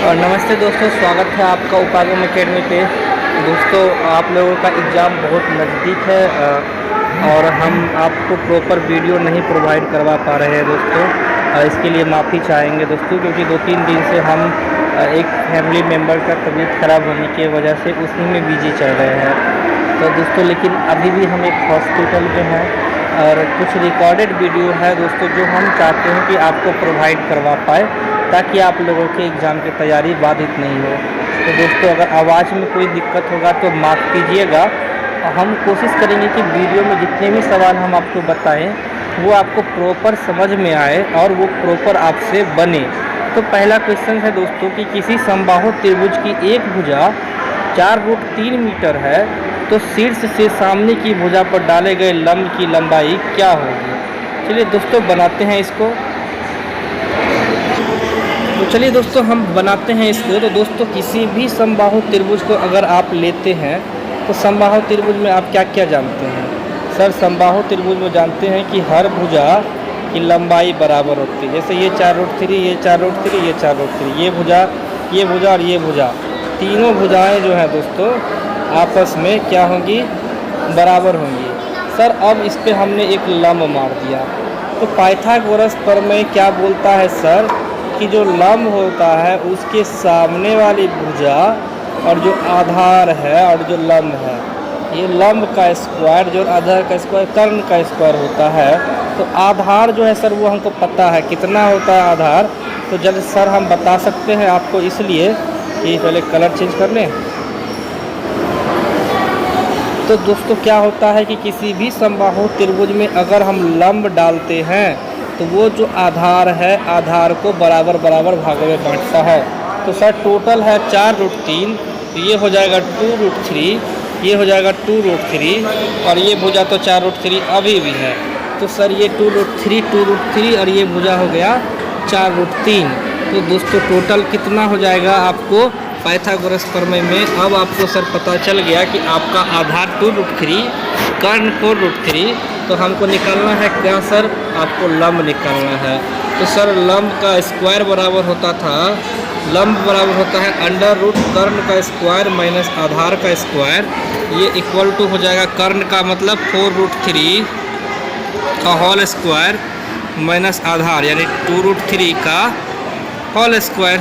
और नमस्ते दोस्तों, स्वागत है आपका उपागम अकेडमी पे। दोस्तों, आप लोगों का एग्ज़ाम बहुत नज़दीक है और हम आपको प्रॉपर वीडियो नहीं प्रोवाइड करवा पा रहे हैं दोस्तों। इसके लिए माफ़ी चाहेंगे दोस्तों, क्योंकि 2-3 दिन से हम एक फैमिली मेम्बर का तबीयत ख़राब होने की वजह से उसी में बिजी चल रहे हैं। तो दोस्तों, लेकिन अभी भी हम एक हॉस्पिटल में हैं और कुछ रिकॉर्डेड वीडियो है दोस्तों, जो हम चाहते हैं कि आपको प्रोवाइड करवा पाए, ताकि आप लोगों के एग्ज़ाम की तैयारी बाधित नहीं हो। तो दोस्तों, अगर आवाज़ में कोई दिक्कत होगा तो माफ़ कीजिएगा। हम कोशिश करेंगे कि वीडियो में जितने भी सवाल हम आपको बताएं वो आपको प्रॉपर समझ में आए और वो प्रॉपर आपसे बने। तो पहला क्वेश्चन है दोस्तों कि किसी समबाहु त्रिभुज की एक भुजा 4√3 मीटर है, तो शीर्ष से सामने की भुजा पर डाले गए लंब की लंबाई क्या होगी। चलिए दोस्तों, बनाते हैं इसको। तो चलिए दोस्तों, हम बनाते हैं इसको। तो दोस्तों, किसी भी समबाहु त्रिभुज को अगर आप लेते हैं तो समबाहु त्रिभुज में आप क्या क्या जानते हैं। सर, समबाहु त्रिभुज में जानते हैं कि हर भुजा की लंबाई बराबर होती है। जैसे ये 4√3, ये 4√3, ये 4√3, ये भुजा और ये भुजा, तीनों भुजाएं जो हैं दोस्तों आपस में क्या होंगी, बराबर होंगी। सर, अब इस पर हमने एक लंब मार दिया, तो पाइथागोरस प्रमेय क्या बोलता है सर कि जो लंब होता है उसके सामने वाली भुजा और जो आधार है और जो लंब है, ये लंब का स्क्वायर जो आधार का स्क्वायर कर्ण का स्क्वायर होता है। तो आधार जो है सर वो हमको पता है कितना होता है आधार। तो जब सर हम बता सकते हैं आपको, इसलिए कि पहले कलर चेंज कर लें। तो दोस्तों, क्या होता है कि किसी भी समबाहु त्रिभुज में अगर हम लंब डालते हैं तो वो जो आधार है, आधार को बराबर बराबर भागों में बांटता है। तो सर टोटल है 4√3, तो ये हो जाएगा 2√3, ये हो जाएगा 2√3 और ये भुजा तो 4√3 अभी भी है। तो सर ये 2√3 और ये भुजा हो गया 4√3। तो दोस्तों, टोटल कितना हो जाएगा आपको पाइथागोरस प्रमेय में। अब आपको सर पता चल गया कि आपका आधार 2√3, कर्ण 4√3। तो हमको निकालना है क्या सर, आपको लंब निकालना है। तो सर लंब का स्क्वायर बराबर होता था, लंब बराबर होता है अंडर रूट कर्ण का स्क्वायर माइनस आधार का स्क्वायर। ये इक्वल टू हो जाएगा कर्ण का मतलब 4√3 का होल स्क्वायर माइनस आधार यानी 2√3 का होल स्क्वायर।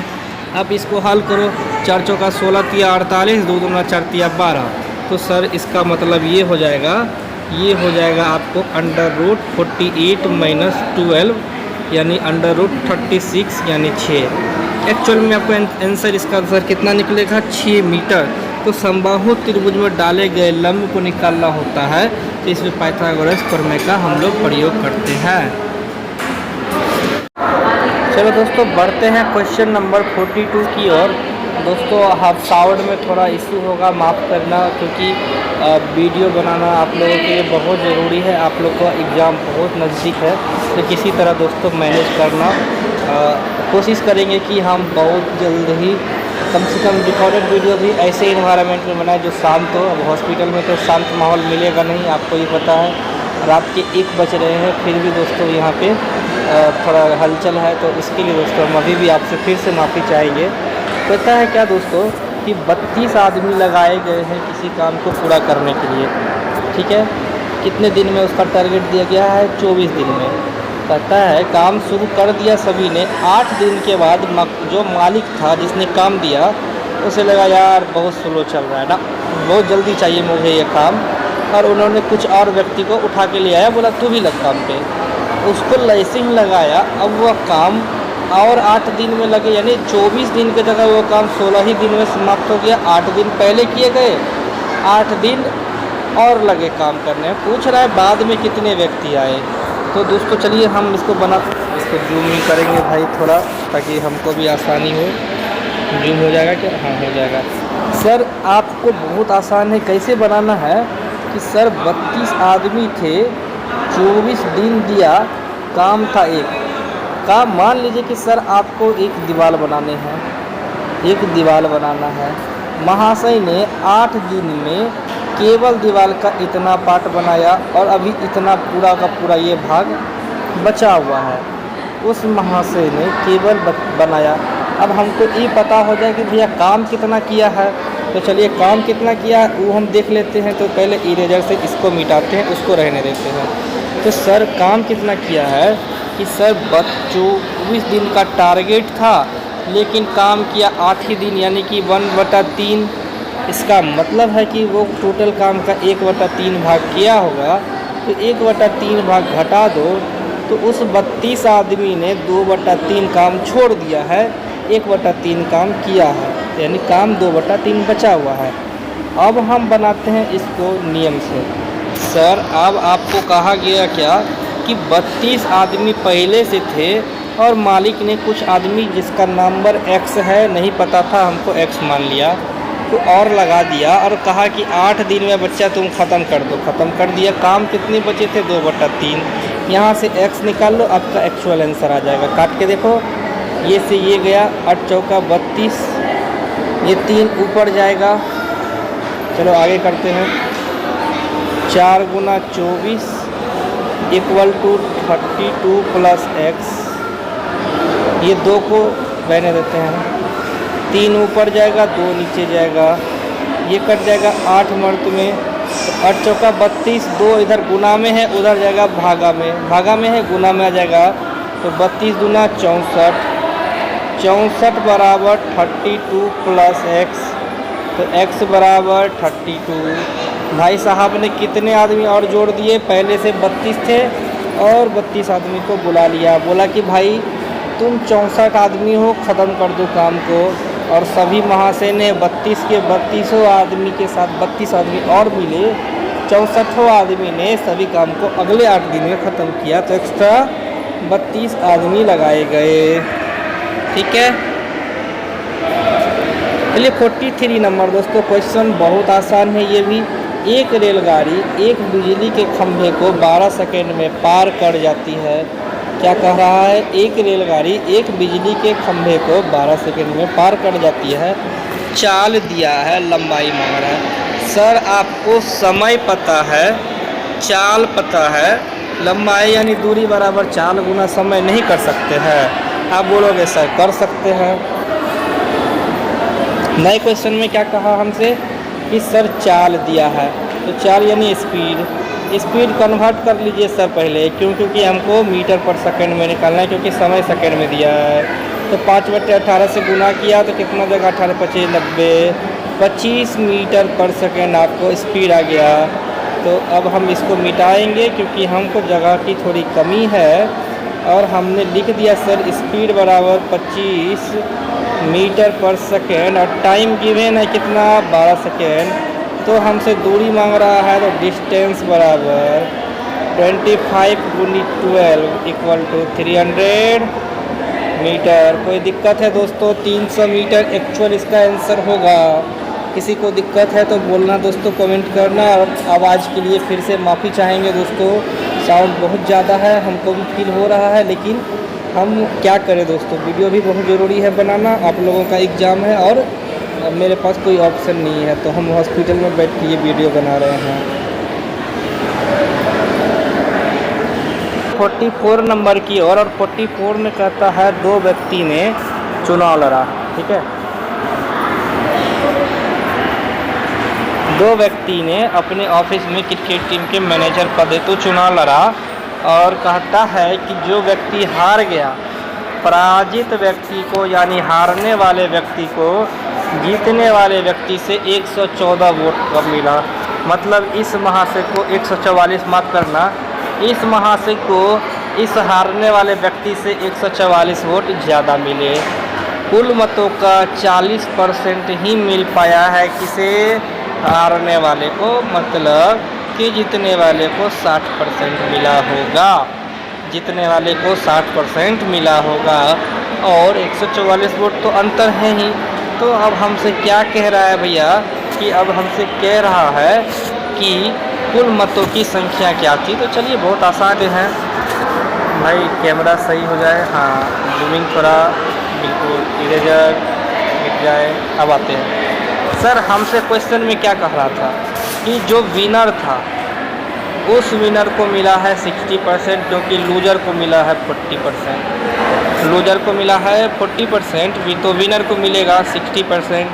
अब इसको हल करो, 4 चौका 16 तिया 48, 2 दूना 4 तिया 12। तो सर इसका मतलब ये हो जाएगा आपको √48 माइनस 12 यानी √36 यानी 6। एक्चुअल में आपको आंसर इसका सर कितना निकलेगा, 6 मीटर। तो समबाहु त्रिभुज में डाले गए लंब को निकालना होता है, तो इसमें पाइथागोरस प्रमेय का हम लोग प्रयोग करते हैं। चलो दोस्तों, बढ़ते हैं क्वेश्चन नंबर 42 की ओर। दोस्तों, हाफ साउंड में थोड़ा इशू होगा, माफ़ करना, क्योंकि वीडियो बनाना आप लोगों के लिए बहुत ज़रूरी है। आप लोग का एग्ज़ाम बहुत नज़दीक है, तो किसी तरह दोस्तों मैनेज करना। कोशिश करेंगे कि हम बहुत जल्द ही कम से कम रिकॉर्डेड वीडियो भी ऐसे इन्वायरमेंट में बनाए जो शांत हो। अब हॉस्पिटल में तो शांत माहौल मिलेगा नहीं, आपको ये पता है। रात के 1 बज रहे हैं, फिर भी दोस्तों यहाँ पे थोड़ा हलचल है, तो इसके लिए दोस्तों हम अभी भी आपसे फिर से माफ़ी चाहेंगे। पता है क्या दोस्तों कि 32 आदमी लगाए गए हैं किसी काम को पूरा करने के लिए, ठीक है। कितने दिन में उसका टारगेट दिया गया है, 24 दिन में। पता है काम शुरू कर दिया सभी ने। 8 दिन के बाद जो मालिक था जिसने काम दिया, उसे लगा यार बहुत स्लो चल रहा है ना, बहुत जल्दी चाहिए मुझे ये काम, और उन्होंने कुछ और व्यक्ति को उठा के ले आया, बोला तू भी लग काम पे। उसको लाइसेंस लगाया, अब वह काम और 8 दिन में लगे, यानी 24 दिन की जगह वो काम 16 ही दिन में समाप्त हो गया। 8 दिन पहले किए गए, 8 दिन और लगे काम करने। पूछ रहा है बाद में कितने व्यक्ति आए। तो दोस्तों चलिए हम इसको जूम इन करेंगे भाई थोड़ा, ताकि हमको भी आसानी हो। जूम हो जाएगा क्या, हाँ हो जाएगा। सर आपको बहुत आसान है, कैसे बनाना है कि सर 32 आदमी थे, 24 दिन दिया, काम था एक काम। मान लीजिए कि सर आपको एक दीवार बनाने हैं, एक दीवार बनाना है। महाशय ने 8 दिन में केवल दीवार का इतना पार्ट बनाया और अभी इतना पूरा का पूरा ये भाग बचा हुआ है। उस महाशय ने केवल बनाया अब हमको ये पता हो जाए कि भैया काम कितना किया है। तो चलिए काम कितना किया है वो हम देख लेते हैं। तो पहले इरेजर से इसको मिटाते हैं, उसको रहने देते हैं। तो सर काम कितना किया है कि सर 24 दिन का टारगेट था, लेकिन काम किया 8 ही दिन, यानी कि 1/3। इसका मतलब है कि वो टोटल काम का 1/3 भाग किया होगा। तो 1/3 भाग घटा दो तो उस 32 आदमी ने 2/3 काम छोड़ दिया है, 1/3 काम किया है, यानी काम 2/3 बचा हुआ है। अब हम बनाते हैं इसको नियम से। सर अब आपको कहा गया क्या कि 32 आदमी पहले से थे और मालिक ने कुछ आदमी जिसका नंबर X है, नहीं पता था, हमको X मान लिया, तो और लगा दिया और कहा कि 8 दिन में बच्चा तुम ख़त्म कर दो। ख़त्म कर दिया। काम कितने बचे थे? 2/3। यहाँ से X निकाल लो, आपका एक्चुअल आंसर आ जाएगा। काट के देखो, ये से ये गया, 8 चौका 32, ये 3 ऊपर जाएगा। चलो आगे करते हैं। 4 गुना 24 इक्वल टू 32 प्लस X। ये 2 को रहने देते हैं। 3 ऊपर जाएगा, 2 नीचे जाएगा, ये कट जाएगा 8 मर्द में। तो 8 चौका 32, 2 इधर गुना में है, उधर जाएगा भागा में, भागा में है गुना में आ जाएगा। तो 32 दूना 64, 64 बराबर 32 प्लस X। तो X बराबर 32। भाई साहब ने कितने आदमी और जोड़ दिए? पहले से 32 थे और 32 आदमी को बुला लिया, बोला कि भाई तुम 64 आदमी हो, ख़त्म कर दो काम को। और सभी महाशय ने 32 के 32 आदमी के साथ 32 आदमी और मिले, 64 आदमी ने सभी काम को अगले 8 दिन में ख़त्म किया। तो एक्स्ट्रा 32 आदमी लगाए गए। ठीक है, चलिए 43 नंबर दोस्तों। क्वेश्चन बहुत आसान है ये भी। एक रेलगाड़ी एक बिजली के खंभे को 12 सेकेंड में पार कर जाती है। क्या कह रहा है? एक रेलगाड़ी एक बिजली के खंभे को 12 सेकेंड में पार कर जाती है। चाल दिया है, लंबाई मांग रहा है। सर आपको समय पता है, चाल पता है, लंबाई यानी दूरी बराबर चाल गुना समय नहीं कर सकते हैं? आप बोलोगे सर कर सकते हैं। नए क्वेश्चन में क्या कहा हमसे कि सर चाल दिया है, तो चाल यानी स्पीड। स्पीड कन्वर्ट कर लीजिए सर पहले, क्योंकि हमको मीटर पर सेकंड में निकालना है, क्योंकि समय सेकंड में दिया है। तो 5/18 से गुना किया तो कितना देगा? 18 25 90, 25 मीटर पर सेकंड आपको स्पीड आ गया। तो अब हम इसको मिटाएंगे क्योंकि हमको जगह की थोड़ी कमी है, और हमने लिख दिया सर स्पीड बराबर 25 मीटर पर सेकेंड, और टाइम गिवन है कितना? 12 सेकेंड। तो हमसे दूरी मांग रहा है, तो डिस्टेंस बराबर 25 गुनी 12 इक्वल टू 300 मीटर। कोई दिक्कत है दोस्तों? 300 मीटर एक्चुअल इसका आंसर होगा। किसी को दिक्कत है तो बोलना दोस्तों, कमेंट करना। और आवाज़ के लिए फिर से माफ़ी चाहेंगे दोस्तों, साउंड बहुत ज़्यादा है, हमको भी फील हो रहा है, लेकिन हम क्या करें दोस्तों, वीडियो भी बहुत ज़रूरी है बनाना। आप लोगों का एग्ज़ाम है और मेरे पास कोई ऑप्शन नहीं है, तो हम हॉस्पिटल में बैठ के ये वीडियो बना रहे हैं। 44 नंबर की और 44 में कहता है 2 व्यक्ति ने चुनाव लड़ा। ठीक है, 2 व्यक्ति ने अपने ऑफिस में क्रिकेट टीम के मैनेजर पद हेतु चुनाव लड़ा, और कहता है कि जो व्यक्ति हार गया, पराजित व्यक्ति को यानी हारने वाले व्यक्ति को जीतने वाले व्यक्ति से 114 वोट कम मिला। मतलब इस महाशय को 144, माफ़ करना, इस महाशय को इस हारने वाले व्यक्ति से 144 वोट ज़्यादा मिले। कुल मतों का 40% ही मिल पाया है किसे? हारने वाले को, मतलब कि जीतने वाले को 60% मिला होगा। जीतने वाले को 60% मिला होगा, और 144 वोट तो अंतर है ही। तो अब हमसे क्या कह रहा है भैया कि अब हमसे कह रहा है कि कुल मतों की संख्या क्या थी। तो चलिए बहुत आसान है भाई, कैमरा सही हो जाए, हाँ जूमिंग थोड़ा बिल्कुल, इरेजर मिट जाए। अब आते हैं सर, हमसे क्वेश्चन में क्या कह रहा था कि जो विनर था उस विनर को मिला है 60%, क्योंकि लूजर को मिला है 40%। लूजर को मिला है 40%, तो विनर को मिलेगा 60%।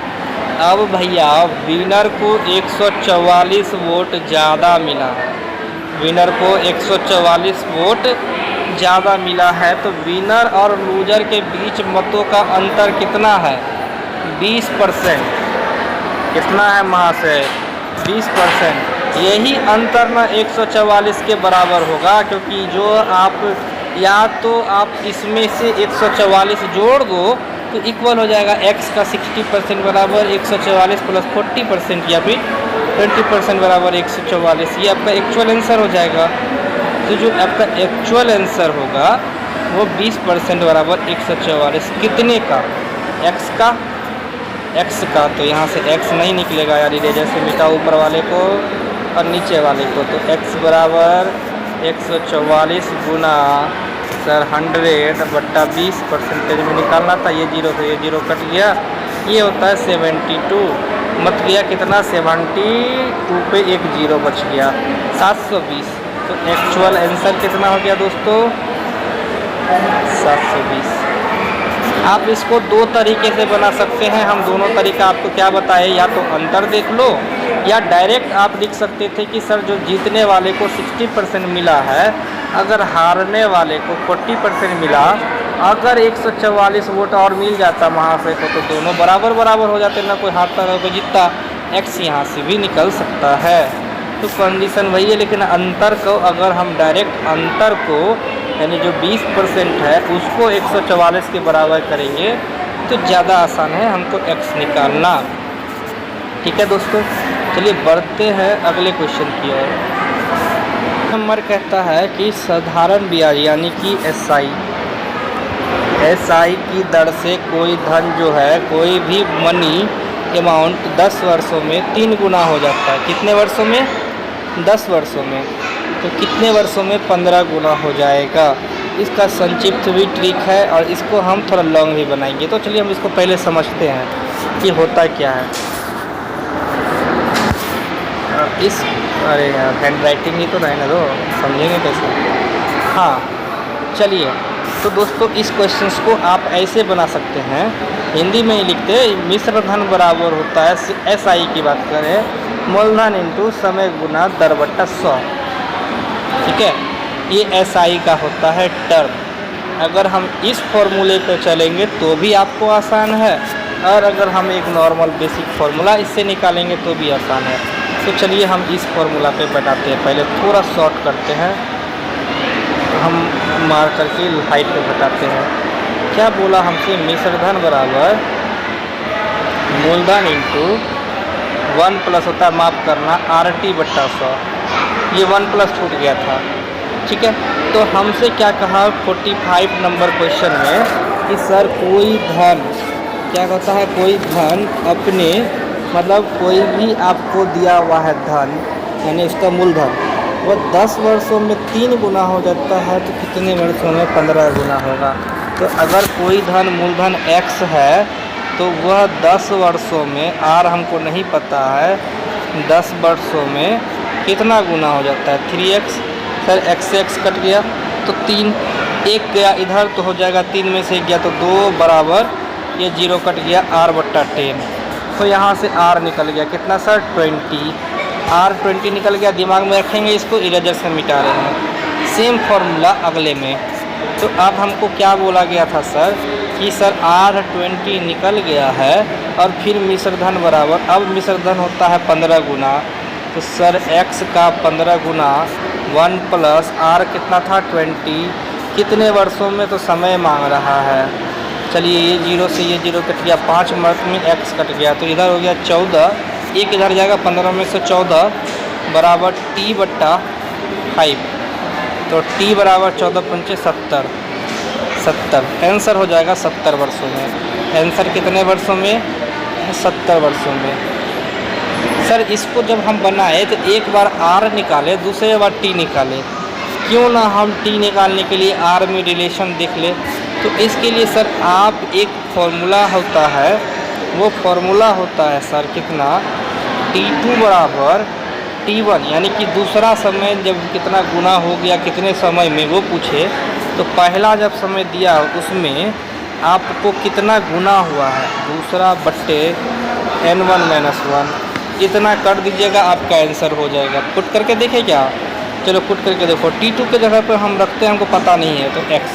अब भैया विनर को 144 वोट ज़्यादा मिला है, विनर को 144 वोट ज़्यादा मिला है। तो विनर और लूजर के बीच मतों का अंतर कितना है? 20%। कितना है महाशय? 20%। यही अंतर ना 144 के बराबर होगा, क्योंकि जो आप या तो आप इसमें से 144 जोड़ दो तो इक्वल हो जाएगा x का 60% बराबर 144 प्लस 40%, या फिर 20% बराबर 144। ये आपका एक्चुअल आंसर हो जाएगा। तो जो आपका एक्चुअल आंसर होगा वो 20% बराबर 144 कितने का? x का। तो यहाँ से x नहीं निकलेगा यार, इरेजर से मिटा ऊपर वाले को और नीचे वाले को। तो x बराबर 144 गुना सर 100 बट्टा 20% में निकालना था। ये जीरो से ये जीरो कट गया, ये होता है 72। मत गया कितना? 72 पे एक जीरो बच गया, 720। तो एक्चुअल आंसर कितना हो गया दोस्तों? 720। आप इसको दो तरीके से बना सकते हैं। हम दोनों तरीका आपको क्या बताए, या तो अंतर देख लो या डायरेक्ट आप लिख सकते थे कि सर जो जीतने वाले को 60% मिला है, अगर हारने वाले को 40% मिला, अगर 144 वोट और मिल जाता महाशय को तो दोनों बराबर बराबर हो जाते, ना कोई हारता ना कोई जीतता। एक्स यहाँ से भी निकल सकता है। तो कंडीशन वही है, लेकिन अंतर को अगर हम डायरेक्ट अंतर को यानी जो 20% है उसको 144 के बराबर करेंगे तो ज़्यादा आसान है हमको x निकालना। ठीक है दोस्तों, चलिए बढ़ते हैं अगले क्वेश्चन की ओर। नंबर कहता है कि साधारण ब्याज यानी कि एसआई की दर से कोई धन जो है, कोई भी मनी अमाउंट 10 वर्षों में 3 गुना हो जाता है। कितने वर्षों में? 10 वर्षों में। तो कितने वर्षों में 15 गुना हो जाएगा? इसका संक्षिप्त भी ट्रिक है और इसको हम थोड़ा लॉन्ग भी बनाएंगे। तो चलिए हम इसको पहले समझते हैं कि होता क्या है। अरे यार हैंड राइटिंग ही तो नहीं ना, दो समझेंगे कैसे? हाँ चलिए, तो दोस्तों इस क्वेश्चंस को आप ऐसे बना सकते हैं, हिंदी में ही लिखते हैं। मिश्र धन बराबर होता है, एसआई की बात करें, मूलधन इंटू समय गुना दर बट्टा 100। ठीक है, ये एसआई का होता है टर्म। अगर हम इस फॉर्मूले पर चलेंगे तो भी आपको आसान है, और अगर हम एक नॉर्मल बेसिक फार्मूला इससे निकालेंगे तो भी आसान है। तो चलिए हम इस फार्मूला पे बनाते हैं। पहले थोड़ा शॉर्ट करते हैं, हम मार करके हाइट पे बताते हैं। क्या बोला हमसे? मिश्र धन बराबर मूलधन इंटू 1 प्लस होता है, माफ़ करना, RT बट्टा 100। ये 1 प्लस छूट गया था। ठीक है, तो हमसे क्या कहा 45 नंबर क्वेश्चन में कि सर कोई धन, क्या कहता है, कोई धन अपने मतलब कोई भी आपको दिया हुआ है धन, यानी इसका मूलधन, वो 10 वर्षों में 3 गुना हो जाता है, तो कितने वर्षों में 15 गुना होगा? तो अगर कोई धन मूलधन x है तो वह 10 वर्षों में, r हमको नहीं पता है, 10 वर्षों में कितना गुना हो जाता है? 3x। सर x से x कट गया तो 3, एक गया इधर तो हो जाएगा 3 में से गया तो 2 बराबर, ये 0 कट गया r बट्टा 10। तो यहाँ से r निकल गया कितना सर? 20। r 20 निकल गया, दिमाग में रखेंगे इसको, इरेजर से मिटा रहे हैं। सेम फॉर्मूला अगले में। तो अब हमको क्या बोला गया था सर कि सर r 20 निकल गया है और फिर मिश्र धन बराबर, अब मिश्र धन होता है 15 गुना, तो सर x का 15 गुना 1 प्लस r कितना था? 20। कितने वर्षों में? तो समय मांग रहा है। चलिए ये 0 से ये 0 कट गया, 5 वर्ष में x कट गया, तो इधर हो गया 14, एक इधर जाएगा 15 में से 14 बराबर t बट्टा 5। तो t बराबर 14 पंचे 70, 70 आंसर हो जाएगा 70 वर्षों में। आंसर कितने वर्षों में? 70 वर्षों में। सर इसको जब हम बनाए तो एक बार r निकाले, दूसरे बार t निकाले, क्यों ना हम t निकालने के लिए r में रिलेशन देख ले? तो इसके लिए सर आप एक फॉर्मूला होता है, वो फॉर्मूला होता है सर कितना? t2 बराबर t1, यानी कि दूसरा समय जब कितना गुना हो गया कितने समय में वो पूछे तो पहला जब समय दिया उसमें आपको कितना गुना हुआ है, दूसरा बट्टे n1 - 1 इतना कर दीजिएगा, आपका आंसर हो जाएगा। पुट करके देखें क्या? चलो पुट करके देखो। T2 के जगह पर हम रखते हैं, हमको पता नहीं है तो x,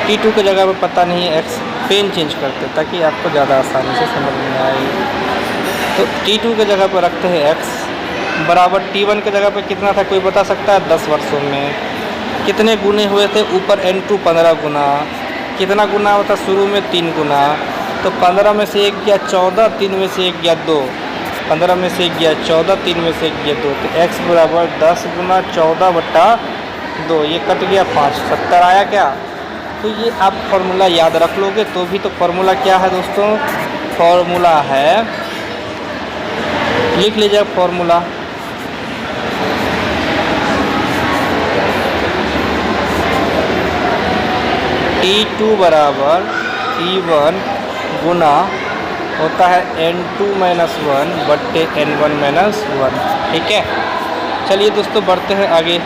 T2 के जगह पर पता नहीं है x, पेन चेंज करते ताकि आपको ज़्यादा आसानी से समझ में आए। तो T2 के जगह पर रखते हैं x बराबर T1 के जगह पर कितना था, कोई बता सकता है? 10 वर्षों में कितने गुने हुए थे? ऊपर n2 15 गुना, कितना गुना होता शुरू में? 3 गुना। तो 15 में से 1 गया 14, 3 में से 1 गया 2, 15 में से 1 गया 14, 3 में से 1 गया 2, तो x बराबर 10 गुना 14/2, ये कट गया 5, 70 आया क्या? तो ये आप फॉर्मूला याद रख लोगे तो भी। तो फॉर्मूला क्या है दोस्तों? फॉर्मूला है, लिख लीजिए फॉर्मूला, T2 बराबर T1 गुना होता है n2 - 1 बट्टे n1 - 1। ठीक है, चलिए दोस्तों बढ़ते हैं आगे।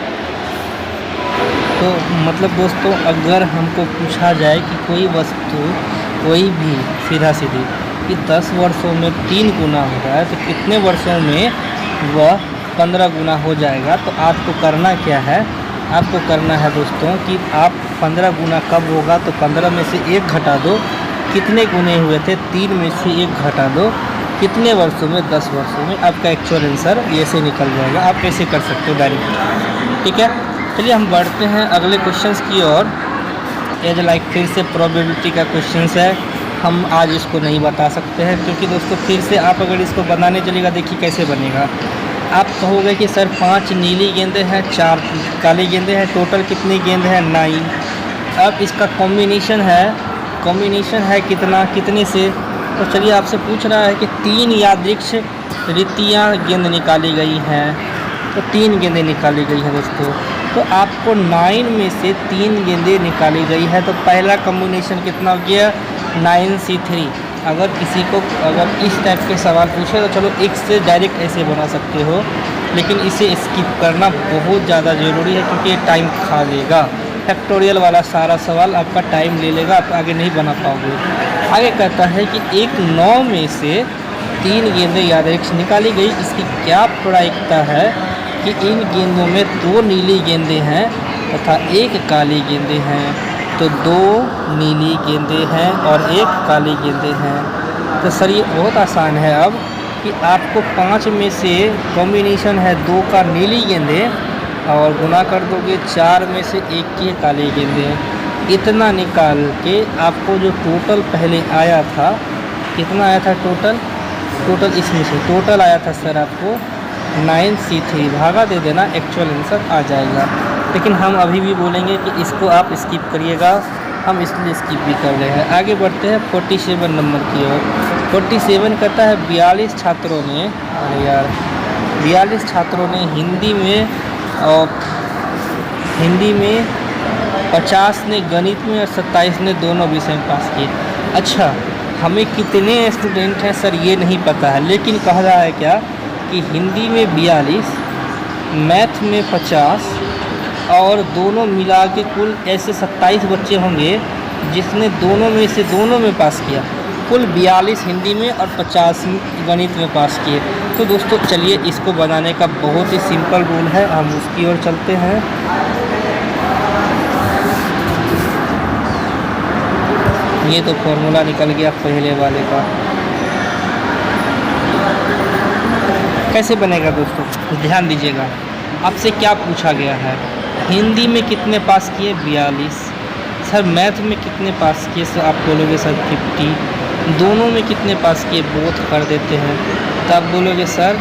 तो मतलब दोस्तों अगर हमको पूछा जाए कि कोई वस्तु कोई भी सीधा सीधी कि 10 वर्षों में 3 गुना हो रहा है तो कितने वर्षों में वह 15 गुना हो जाएगा, तो आपको करना क्या है? आपको करना है दोस्तों कि आप 15 गुना कब होगा, तो 15 में से 1 घटा दो, कितने गुने हुए थे? 3 में से 1 घटा दो, कितने वर्षों में? 10 वर्षों में। आपका एक्चुअल आंसर ये से निकल जाएगा। आप कैसे कर सकते हो डायरेक्ट। ठीक है, चलिए हम बढ़ते हैं अगले क्वेश्चंस की ओर। एज लाइक फिर से प्रोबेबिलिटी का क्वेश्चंस है, हम आज इसको नहीं बता सकते हैं क्योंकि दोस्तों फिर से आप अगर इसको बनाने चलेगा, देखिए कैसे बनेगा। आप कहोगे कि सर 5 नीली गेंदें हैं, 4 काली गेंदें हैं, टोटल कितनी गेंद है? 9। अब इसका कॉम्बिनेशन है कितना, कितने से? तो चलिए आपसे पूछ रहा है कि 3 यादृक्ष रीतियाँ गेंद निकाली गई हैं, तो 3 गेंदें निकाली गई हैं दोस्तों। तो आपको 9 में से 3 गेंदें निकाली गई है, तो पहला कॉम्बिनेशन कितना हो गया? 9C3। अगर किसी को अगर इस टाइप के सवाल पूछे तो चलो एक से डायरेक्ट ऐसे बना सकते हो, लेकिन इसे स्किप करना बहुत ज़्यादा ज़रूरी है क्योंकि ये टाइम खा लेगा। फैक्टोरियल वाला सारा सवाल आपका टाइम ले लेगा, आप आगे नहीं बना पाओगे। आगे कहता है कि एक 9 में से 3 गेंदें यादृक्ष निकाली गई। इसकी क्या प्रायिकता है कि इन गेंदों में 2 नीली गेंदें हैं तथा 1 काली गेंदें हैं। तो 2 नीली गेंदें हैं और 1 काली गेंदें हैं। तो सर ये बहुत आसान है अब कि आपको 5 में से कॉम्बिनेशन है 2 का नीली गेंदें और गुना कर दोगे 4 में से 1 की काली गेंदें। इतना निकाल के आपको जो टोटल पहले आया था, कितना आया था टोटल इसमें से टोटल आया था सर आपको 9C3, भागा दे देना, एक्चुअल आंसर आ जाएगा। लेकिन हम अभी भी बोलेंगे कि इसको आप स्किप करिएगा, हम इसलिए स्किप भी कर रहे हैं। आगे बढ़ते हैं 47 नंबर की ओर। 47 कहता है 42 छात्रों ने, अरे यार 42 छात्रों ने हिंदी में 50 ने गणित में और 27 ने दोनों विषय में पास किए। अच्छा, हमें कितने स्टूडेंट हैं सर ये नहीं पता है, लेकिन कह रहा है क्या कि हिंदी में 42, मैथ में 50 और दोनों मिला के कुल ऐसे 27 बच्चे होंगे जिसने दोनों में पास किया। कुल 42 हिंदी में और 50 गणित में पास किए। तो दोस्तों चलिए इसको बनाने का बहुत ही सिंपल रूल है, हम उसकी ओर चलते हैं। ये तो फॉर्मूला निकल गया पहले वाले का। कैसे बनेगा दोस्तों, ध्यान दीजिएगा। आपसे क्या पूछा गया है, हिंदी में कितने पास किए? 42। सर मैथ में कितने पास किए? सर आप बोलोगे सर 50। दोनों में कितने पास किए? बोथ कर देते हैं, तो आप बोलोगे सर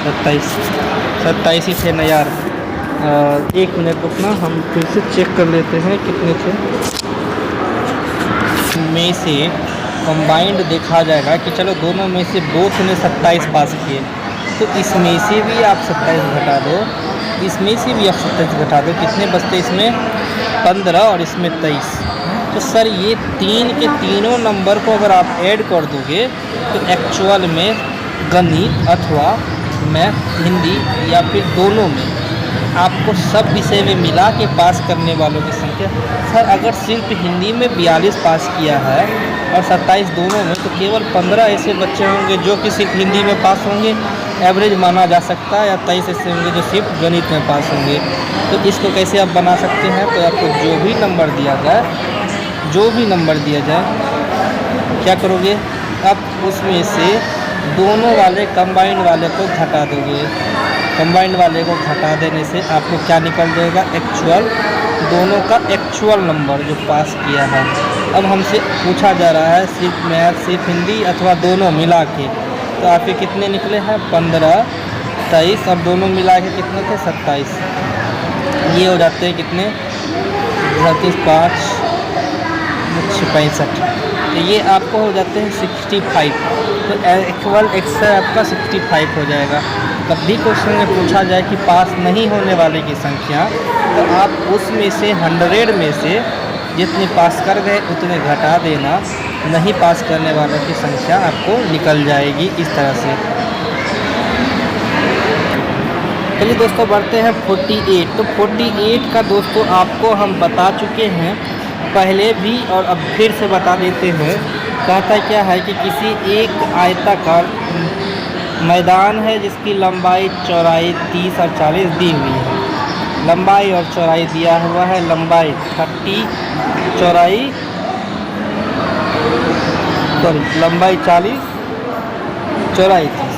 27 ही थे ना यार। 1 मिनट रुकना, हम फिर से चेक कर लेते हैं कितने थे। में से कंबाइंड देखा जाएगा कि चलो दोनों में से बोथ ने 27 पास किए, तो इसमें से भी आप 27 घटा दो, इसमें से भी आप 27 घटा दो, कितने बचते इसमें? 15 और इसमें 23। तो सर ये 3 के तीनों नंबर को अगर आप ऐड कर दोगे तो एक्चुअल में गणित अथवा मैथ हिंदी या फिर दोनों में आपको सब विषय में मिला के पास करने वालों की संख्या। सर अगर सिर्फ हिंदी में 42 पास किया है और 27 दोनों में, तो केवल 15 ऐसे बच्चे होंगे जो कि सिर्फ हिंदी में पास होंगे, एवरेज माना जा सकता है, या 23 ऐसे होंगे जो सिर्फ गणित में पास होंगे। तो इसको कैसे आप बना सकते हैं? तो आपको जो भी नंबर दिया जाए, क्या करोगे? अब उसमें से दोनों वाले कंबाइंड वाले को घटा दोगे। कंबाइंड वाले को घटा देने से आपको क्या निकल जाएगा? एक्चुअल, दोनों का एक्चुअल नंबर जो पास किया है। अब हमसे पूछा जा रहा है सिर्फ मैथ, सिर्फ हिंदी अथवा दोनों मिला के, तो आपके कितने निकले हैं? 15, 23 और दोनों मिला के कितने थे? 27। ये हो जाते हैं कितने? 35, 5, 65। तो ये आपको हो जाते हैं 65। तो इक्वल एक्स आपका 65 हो जाएगा। कब भी क्वेश्चन में पूछा जाए कि पास नहीं होने वाले की संख्या, तो आप उसमें से 100 में से जितने पास कर गए उतने घटा देना, नहीं पास करने वालों की संख्या आपको निकल जाएगी इस तरह से। चलिए दोस्तों बढ़ते हैं 48। तो 48 का दोस्तों आपको हम बता चुके हैं पहले भी, और अब फिर से बता देते हैं। कहता क्या है कि किसी एक आयताकार मैदान है जिसकी लंबाई, चौड़ाई 30 और 40 दी हुई है। लंबाई और चौड़ाई दिया हुआ है, लंबाई 30, लंबाई 40, चौड़ाई 30।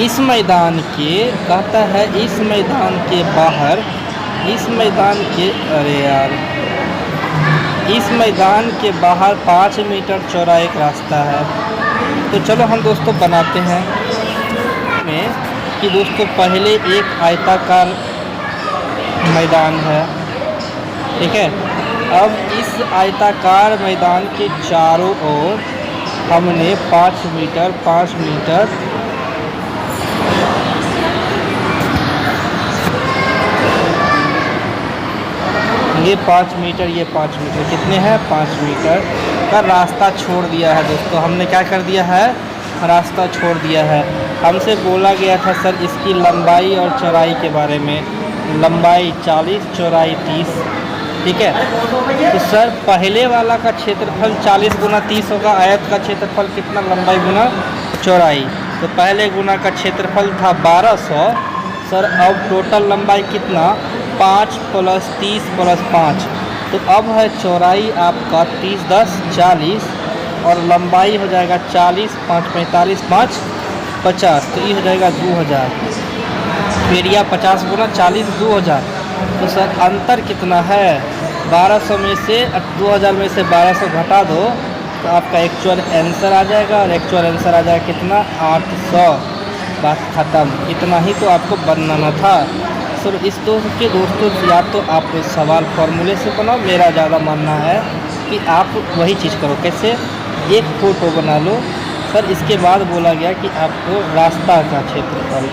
इस मैदान के, कहता है इस मैदान के बाहर, इस मैदान के बाहर 5 मीटर चौड़ा एक रास्ता है। तो चलो हम दोस्तों बनाते हैं में कि दोस्तों पहले एक आयताकार मैदान है, ठीक है। अब इस आयताकार मैदान के चारों ओर हमने 5 मीटर ये 5 मीटर, ये 5 मीटर, कितने हैं? 5 मीटर का रास्ता छोड़ दिया है दोस्तों। हमने क्या कर दिया है? रास्ता छोड़ दिया है। हमसे बोला गया था सर इसकी लंबाई और चौड़ाई के बारे में। लंबाई 40, चौड़ाई 30, ठीक है। तो सर पहले वाला का क्षेत्रफल 40 गुना 30 होगा। आयत का क्षेत्रफल कितना? लंबाई गुना चौड़ाई। तो पहले गुना का क्षेत्रफल था 1200। सर अब टोटल लंबाई कितना? 5 + 30 + 5। तो अब है चौड़ाई आपका 30, 10, 40 और लंबाई हो जाएगा 40, 5, 45, 5, 50। तो ये हो जाएगा 2000। एरिया 50 गुना 40, 2000। तो सर अंतर कितना है? 1200 में से 2000 में से 1200 घटा दो तो आपका एक्चुअल आंसर आ जाएगा। और एक्चुअल आंसर आ जाएगा कितना? 800। बात ख़त्म। इतना ही तो आपको बनाना था। सर इस दोस्तों या तो आप सवाल फॉर्मूले से बनाओ। मेरा ज़्यादा मानना है कि आप वही चीज़ करो। कैसे? एक फ़ोटो बना लो। सर इसके बाद बोला गया कि आपको रास्ता का क्षेत्रफल,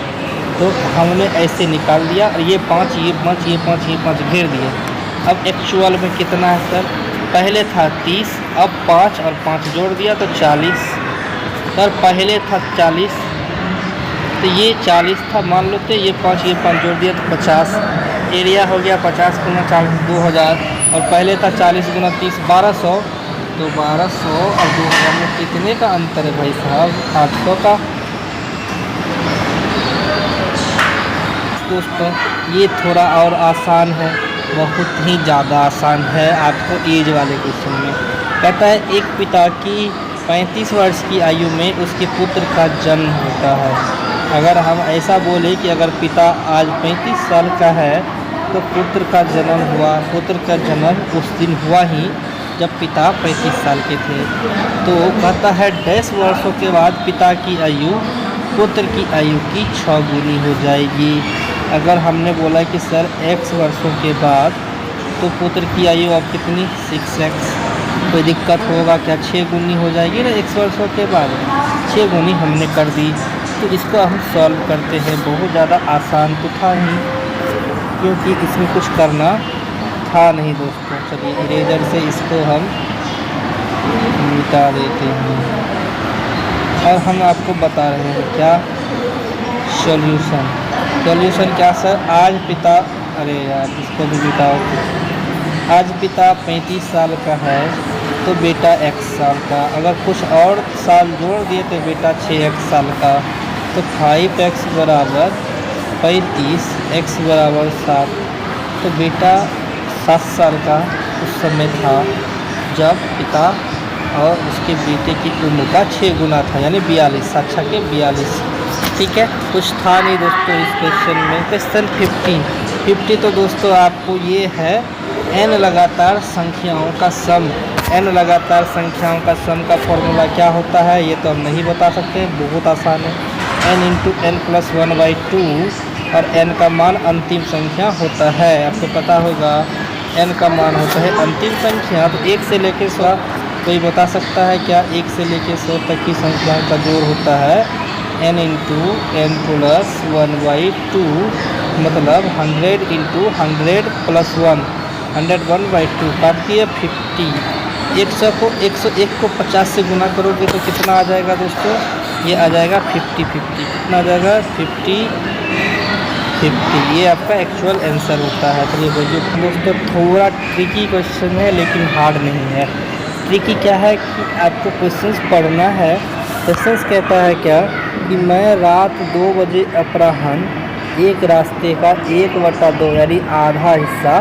तो हमने ऐसे निकाल दिया। और ये 5, ये 5, ये 5, ये 5 घेर दिए। अब एक्चुअल में कितना है सर? पहले था 30, अब 5 और 5 जोड़ दिया तो 40। सर पहले था 40, तो ये 40 था मान लो। तो ये 5 जोड़ दिया तो 50। एरिया हो गया 50 गुना 40, 2000। और पहले था 40 गुना 30, 1200। तो 1200 और 2000 में कितने का अंतर है भाई साहब? 800 का। दोस्तों ये थोड़ा और आसान है, बहुत ही ज़्यादा आसान है आपको एज वाले क्वेश्चन में। कहता है एक पिता की 35 वर्ष की आयु में उसके पुत्र का जन्म होता है। अगर हम ऐसा बोले कि अगर पिता आज 35 साल का है तो पुत्र का जन्म हुआ, पुत्र का जन्म उस दिन हुआ ही जब पिता 35 साल के थे। तो कहता है 10 वर्षों के बाद पिता की आयु पुत्र की आयु की 6 गुनी हो जाएगी। अगर हमने बोला कि सर x वर्षों के बाद, तो पुत्र की आयु अब कितनी? 6x। कोई दिक्कत होगा क्या? 6 गुनी हो जाएगी ना x वर्षों के बाद। 6 गुनी हमने कर दी। तो इसको हम सॉल्व करते हैं। बहुत ज़्यादा आसान तो था ही, क्योंकि इसमें कुछ करना था नहीं दोस्तों। चलिए इरेजर से इसको हम मिटा देते हैं। और हम आपको बता रहे हैं क्या सॉल्यूशन क्या सर? आज पिता, अरे यार इसको भी बिताओ। आज पिता 35 साल का है तो बेटा x साल का, अगर कुछ और साल जोड़ दिए तो बेटा 6x साल का, तो 5x बराबर 35, x बराबर 7, तो बेटा 7 साल का उस समय था जब पिता और उसके बेटे की उम्र का 6 गुना था, यानी 42, 7 के 42। ठीक है, कुछ था नहीं दोस्तों इस क्वेश्चन में। क्वेश्चन 50 तो दोस्तों आपको ये है n लगातार संख्याओं का सम। n लगातार संख्याओं का सम का फॉर्मूला क्या होता है ये तो हम नहीं बता सकते, बहुत आसान है। n इंटू एन प्लस 1/2 और n का मान अंतिम संख्या होता है, आपको पता होगा n का मान होता है अंतिम संख्या। तो 1 से लेकर 100, कोई बता सकता है क्या? 1 से लेकर 100 तक की संख्याओं का जोड़ होता है n इंटू एन प्लस 1/2, मतलब 100 इंटू 100 प्लस 1, 101/2 काट दिए 50। 101 को 50 से गुना करोगे तो कितना आ जाएगा दोस्तों? ये आ जाएगा 50। कितना आ जाएगा? 50। ये आपका एक्चुअल आंसर होता है। तो ये दोस्तों थोड़ा ट्रिकी क्वेश्चन है लेकिन हार्ड नहीं है। ट्रिकी क्या है कि आपको क्वेश्चंस पढ़ना है। क्वेश्चंस कहता है क्या कि मैं रात 2 बजे अपराह्न एक रास्ते का 1/2 यानी आधा हिस्सा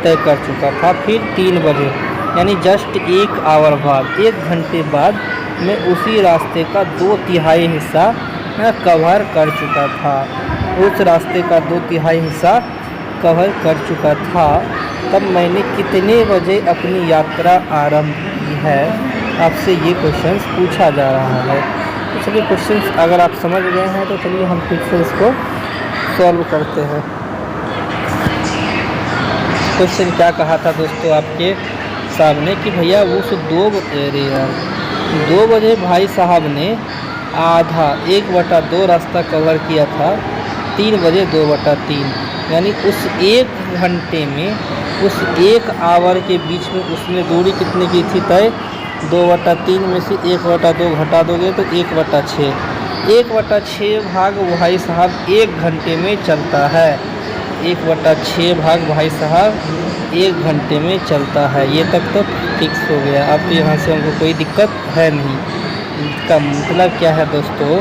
तय कर चुका था। फिर 3 बजे यानी जस्ट 1 आवर बाद, 1 घंटे बाद मैं उसी रास्ते का 2/3 हिस्सा मैं कवर कर चुका था। उस रास्ते का 2/3 हिस्सा कवर कर चुका था, तब मैंने कितने बजे अपनी यात्रा आरंभ की है? आपसे ये क्वेश्चंस पूछा जा रहा है। तो चलिए क्वेश्चंस अगर आप समझ गए हैं तो चलिए हम फिर से इसको सॉल्व करते हैं। क्वेश्चन क्या कहा था दोस्तों आपके सामने कि भैया वो 2 बजे भाई साहब ने आधा 1/2 रास्ता कवर किया था, 3 बजे 2/3, यानी उस 1 घंटे में, उस 1 आवर के बीच में उसने दूरी कितनी की थी तय? 2/3 में से 1/2 घटा दोगे तो 1/6। 1/6 भाग भाई साहब 1 घंटे में चलता है। 1/6 भाग भाई साहब 1 घंटे में चलता है। ये तक तो फिक्स हो गया। अब तो यहाँ से हमको कोई दिक्कत है नहीं। इसका मतलब क्या है दोस्तों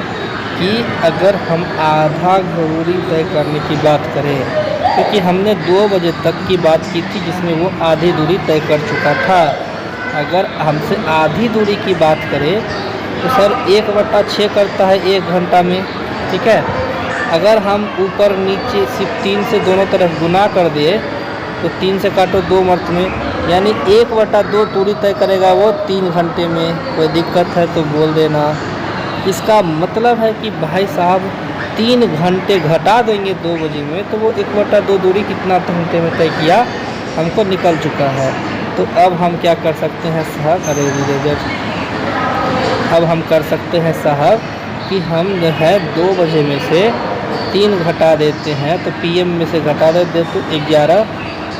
कि अगर हम आधा दूरी तय करने की बात करें, क्योंकि हमने 2 बजे तक की बात की थी जिसमें वो आधी दूरी तय कर चुका था। अगर हमसे आधी दूरी की बात करें तो सर 1/6 करता है 1 घंटा में। ठीक है, अगर हम ऊपर नीचे सिर्फ 3 से दोनों तरफ गुना कर दिए तो 3 से काटो 2 मर्त में, यानी 1/2 दूरी तय करेगा वो 3 घंटे में। कोई दिक्कत है तो बोल देना। इसका मतलब है कि भाई साहब 3 घंटे घटा देंगे 2 बजे में तो वो 1/2 दूरी कितना घंटे में तय किया हमको निकल चुका है। तो अब हम क्या कर सकते हैं साहब? अरे अब हम कर सकते हैं साहब कि हम जो है 2 बजे में से 3 घटा देते हैं तो पीएम में से घटा देते तो 11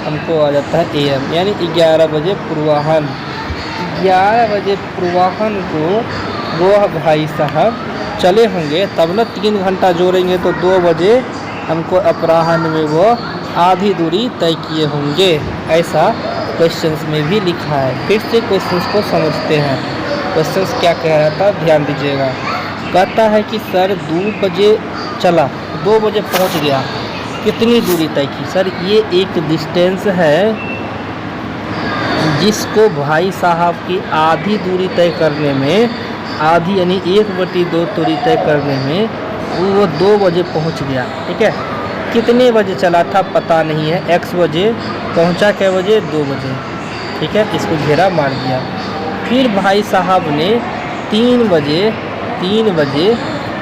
हमको आ जाता है एएम, यानी 11 बजे पूर्वाह्न। 11 बजे पूर्वाह्न को वो भाई साहब चले होंगे, तब ना 3 घंटा जोड़ेंगे तो 2 बजे हमको अपराह्न में वो आधी दूरी तय किए होंगे। ऐसा क्वेश्चंस में भी लिखा है। फिर से क्वेश्चंस को समझते हैं। क्वेश्चंस क्या कह रहा था ध्यान दीजिएगा। कहता है कि सर 2 बजे चला, 2 बजे पहुंच गया, कितनी दूरी तय की? सर ये एक डिस्टेंस है जिसको भाई साहब की आधी दूरी तय करने में, आधी यानी 1/2 दूरी तय करने में वो 2 बजे पहुंच गया। ठीक है, कितने बजे चला था पता नहीं है, x बजे पहुंचा, कै बजे? 2 बजे। ठीक है, इसको घेरा मार दिया। फिर भाई साहब ने 3 बजे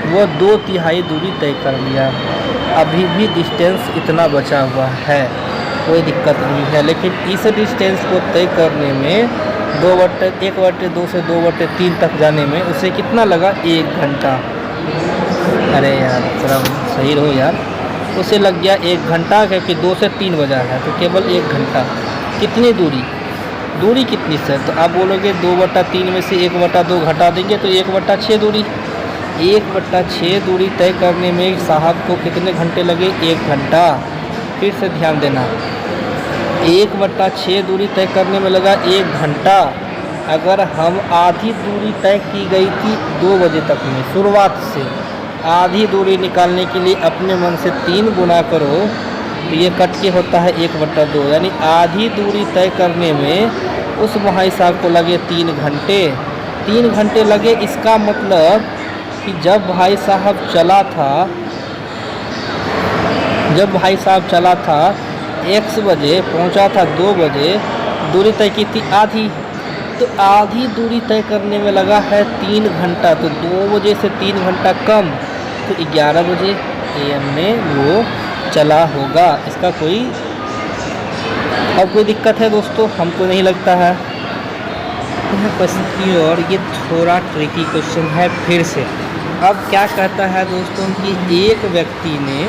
वो 2/3 दूरी तय कर लिया। अभी भी डिस्टेंस इतना बचा हुआ है, कोई दिक्कत नहीं है। लेकिन इस डिस्टेंस को तय करने में 1/2 से 2/3 तक जाने में उसे कितना लगा? 1 घंटा। अरे यार थोड़ा सही रहो यार। उसे लग गया 1 घंटा, क्योंकि 2 से 3 बजा है तो केवल 1 घंटा। कितनी दूरी कितनी सर? तो आप बोलोगे 2/3 में से 1/2 घटा देंगे तो 1/6 दूरी। 1/6 दूरी तय करने में साहब को कितने घंटे लगे? 1 घंटा। फिर से ध्यान देना, 1/6 दूरी तय करने में लगा 1 घंटा। अगर हम आधी दूरी तय की गई थी 2 बजे तक में, शुरुआत से आधी दूरी निकालने के लिए अपने मन से 3 गुना करो तो ये कट के होता है 1/2, यानी आधी दूरी तय करने में उस भाई साहब को लगे 3 घंटे। 3 घंटे लगे, इसका मतलब कि जब भाई साहब चला था X बजे, पहुंचा था 2 बजे, दूरी तय की थी आधी, तो आधी दूरी तय करने में लगा है 3 घंटा। तो 2 बजे से 3 घंटा कम, तो 11 बजे AM में वो चला होगा। इसका कोई दिक्कत है दोस्तों? हमको नहीं लगता है। क्वेश्चन की और ये थोड़ा ट्रिकी क्वेश्चन है फिर से। अब क्या कहता है दोस्तों कि एक व्यक्ति ने